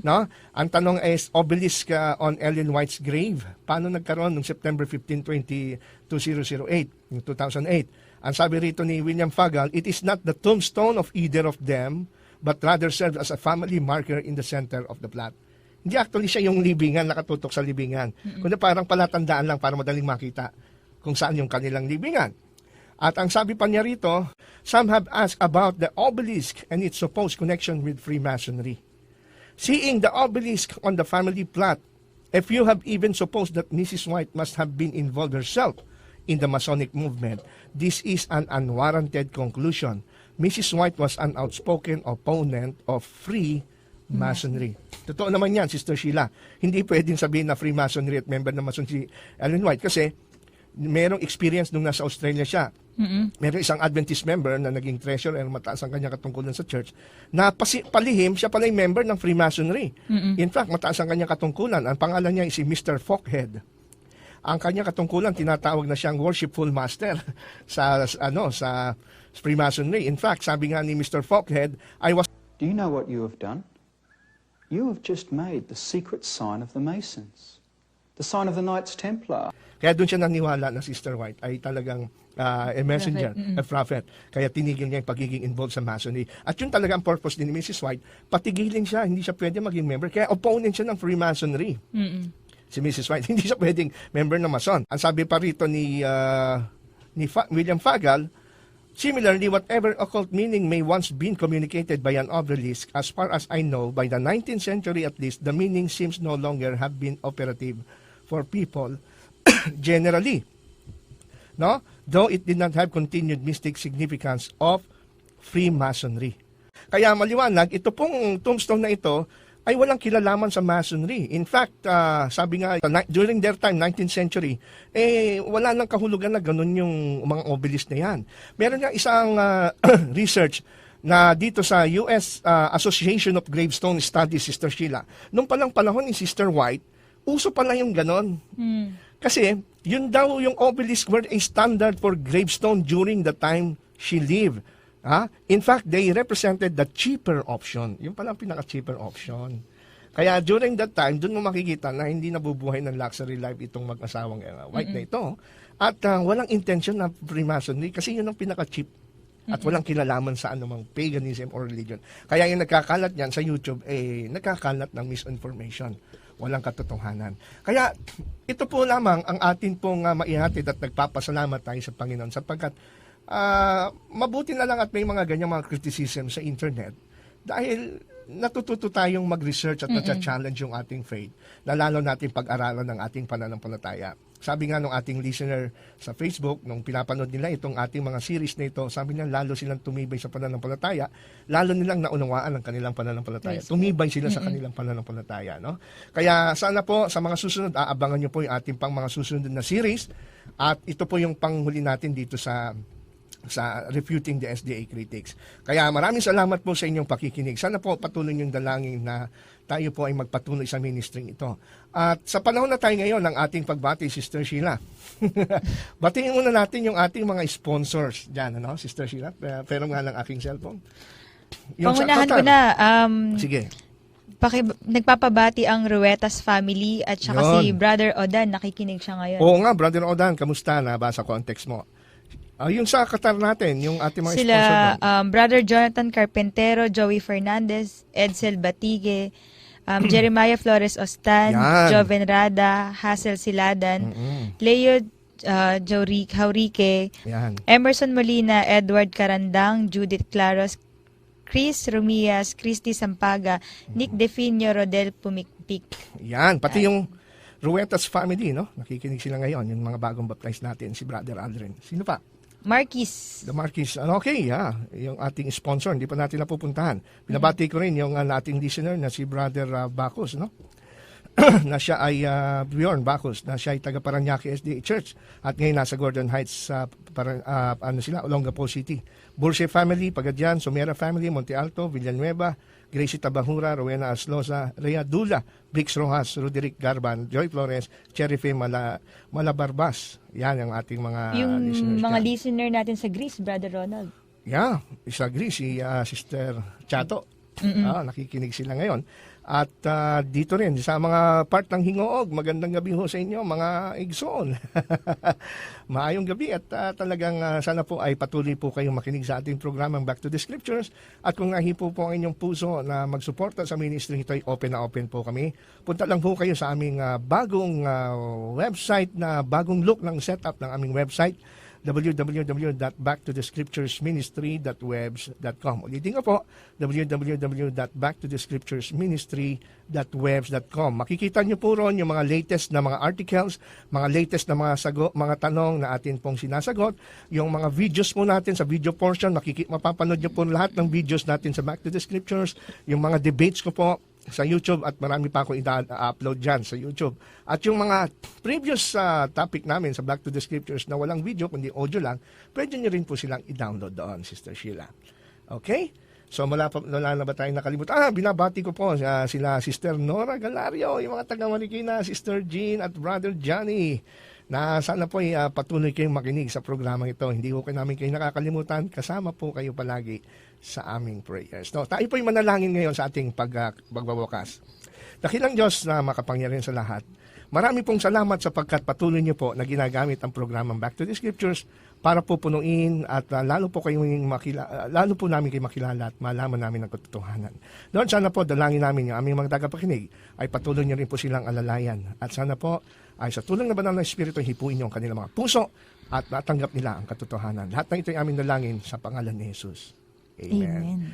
No? Ang tanong is obelisk on Ellen White's grave. Paano nagkaroon noong September 15, 2008, 2008? Ang sabi rito ni William Fagal, it is not the tombstone of either of them, but rather served as a family marker in the center of the plot. Hindi actually siya yung libingan, nakatutok sa libingan. Kundi parang palatandaan lang para madaling makita kung saan yung kanilang libingan. At ang sabi pa niya rito, some have asked about the obelisk and its supposed connection with Freemasonry. Seeing the obelisk on the family plot, a few have even supposed that Mrs. White must have been involved herself in the Masonic movement. This is an unwarranted conclusion. Mrs. White was an outspoken opponent of Freemasonry. Totoo naman yan, Sister Sheila. Hindi pwedeng sabihin na Freemasonry at member ng Mason si Ellen White kasi merong experience nung nasa Australia siya. Meron isang Adventist member na naging treasurer, mataas ang kanyang katungkulan sa church, na palihim, siya pala yung member ng Freemasonry. In fact, mataas ang kanyang katungkulan. Ang pangalan niya ay si Mr. Falkhead. Ang kanyang katungkulan, tinatawag na siyang worshipful master sa Freemasonry. In fact, sabi nga ni Mr. Falkhead, Do you know what you have done? You have just made the secret sign of the Masons. The sign of the Knights Templar. Kaya doon siya naniwala na Sister White ay talagang a messenger, a prophet. Kaya tinigil niya yung pagiging involved sa Masonry. At yun talaga ang purpose din ni Mrs. White, patigilin siya, hindi siya pwede maging member. Kaya opponent siya ng Freemasonry. Si Mrs. White, hindi siya pwedeng member ng Mason. Ang sabi pa rito ni William Fagal, similarly, whatever occult meaning may once been communicated by an obelisk, as far as I know, by the 19th century at least, the meaning seems no longer have been operative for people generally. No? Though it did not have continued mystic significance of Freemasonry. Kaya maliwanag, ito pong tombstone na ito ay walang kilalaman sa Masonry. In fact, sabi nga, during their time, 19th century, wala nang kahulugan na ganun yung mga obelisk na yan. Meron nga isang research na dito sa US Association of Gravestone Studies, Sister Sheila. Nung palang panahon ni Sister White, uso pala yung ganon. Kasi, yun daw yung obelisk were a standard for gravestone during the time she lived. In fact, they represented the cheaper option. Yung palang pinaka-cheaper option. Kaya during that time, doon mo makikita na hindi nabubuhay ng luxury life itong mag-asawang White na ito. At walang intention na Freemasonry kasi yun ang pinaka-cheap at walang kinalaman sa anumang paganism or religion. Kaya yung nagkakalat yan sa YouTube, nagkakalat ng misinformation. Walang katotohanan. Kaya ito po lamang ang atin pong maihatid at nagpapasalamat tayo sa Panginoon sapagkat mabuti na lang at may mga ganyang mga criticism sa internet dahil natututo tayong mag-research at na-challenge yung ating faith na lalo natin pag-aralan ng ating pananampalataya. Sabi nga nung ating listener sa Facebook, nung pinapanood nila itong ating mga series na ito, sabi niya lalo silang tumibay sa pananampalataya, lalo nilang naunawaan ang kanilang pananampalataya. Tumibay sila sa kanilang pananampalataya. No? Kaya sana po sa mga susunod, aabangan nyo po yung ating pang mga susunod na series at ito po yung panghuli natin dito sa Refuting the SDA Critics. Kaya maraming salamat po sa inyong pakikinig. Sana po patuloy niyong dalangin na tayo po ay magpatuloy sa ministry ito. At sa panahon na tayo ngayon ng ating pagbati, Sister Sheila, batiin muna natin yung ating mga sponsors dyan, ano, Sister Sheila? Pero nga ng aking cellphone. Pangunahan ko na. Sige. Nagpapabati ang Ruetas family at saka si Yun. Brother Odan, nakikinig siya ngayon. Oo nga, Brother Odan, kamusta? Nabasa ko ang text mo. Yung sa Qatar natin, yung ating mga Sila, sponsor doon. Brother Jonathan Carpentero, Joey Fernandez, Edsel Batige, Jeremiah Flores Ostan, Yan. Joven Rada, Hazel Siladan, Leo Jaurique, Yan. Emerson Molina, Edward Carandang, Judith Claros, Chris Rumias, Christy Sampaga, Nick Defino, Rodel Pumikpik. Yan, pati yung Ruetas family, no? Nakikinig sila ngayon, yung mga bagong baptize natin, si Brother Aldrin. Sino pa? Marquis. The Marquis. Okay, yung ating sponsor, hindi pa natin napupuntahan. Pinabati ko rin yung ating listener na si Brother Bacos, no? na siya ay Bjorn Bacos, na siya ay taga Paranaque SDA Church at ngayon nasa Gordon Heights sa Olongapo City. Burse family, Pagadyan, Somera family, Monte Alto, Villanueva, Gracie Tabahura, Rowena Asloza, Rhea Dula, Brix Rojas, Roderick Garban, Joy Flores, Cherry Faye Malabarbas. Yan ang ating mga listeners. Yung mga dyan. listener natin sa Greece, Brother Ronald. Yeah, isa Greece, si Sister Chato. Nakikinig sila ngayon. At dito rin, sa mga part ng Hingoog, magandang gabi ho sa inyo, mga igsoon. Maayong gabi at talagang sana po ay patuloy po kayong makinig sa ating programang Back to the Scriptures. At kung nahipo po ang inyong puso na magsuporta sa ministry ito, ay open na open po kami. Punta lang po kayo sa aming bagong website na bagong look ng setup ng aming website, www.backtothe-scripturesministry.webs.com. Ulitin ko po, www.backtothe-scripturesministry.webs.com. Makikita nyo po ron yung mga latest na mga articles, mga latest na mga tanong na atin pong sinasagot, yung mga videos po natin sa video portion, mapapanood nyo po lahat ng videos natin sa Back to the Scriptures, yung mga debates ko po sa YouTube at marami pa ako i-upload dyan sa YouTube. At yung mga previous topic namin sa Back to the Scriptures na walang video kundi audio lang, pwede nyo rin po silang i-download doon, Sister Sheila. Okay? So wala na ba tayong nakalimutan? Binabati ko po sila Sister Nora Galario, yung mga taga-Marikina, Sister Jean at Brother Johnny, na sana po patuloy kayong makinig sa programang ito. Hindi ko namin kayo nakakalimutan. Kasama po kayo palagi sa aming prayers. No, tayo po'y manalangin ngayon sa ating pagbawakas. Dakilang Diyos na makapangyarihan sa lahat, marami pong salamat sapagkat patuloy niyo po na ginagamit ang programang Back to the Scriptures para po punuin at lalo po namin kayo makilala at malaman namin ang katotohanan. Lord, sana po dalangin namin yung aming mga tagapakinig ay patuloy niyo rin po silang alalayan. At sana po ay sa tulong na banal ng Espiritu hipuin niyo ang kanilang mga puso at natanggap nila ang katotohanan. Lahat ng ito ay aming dalangin sa pangalan ni Jesus. Amen. Amen.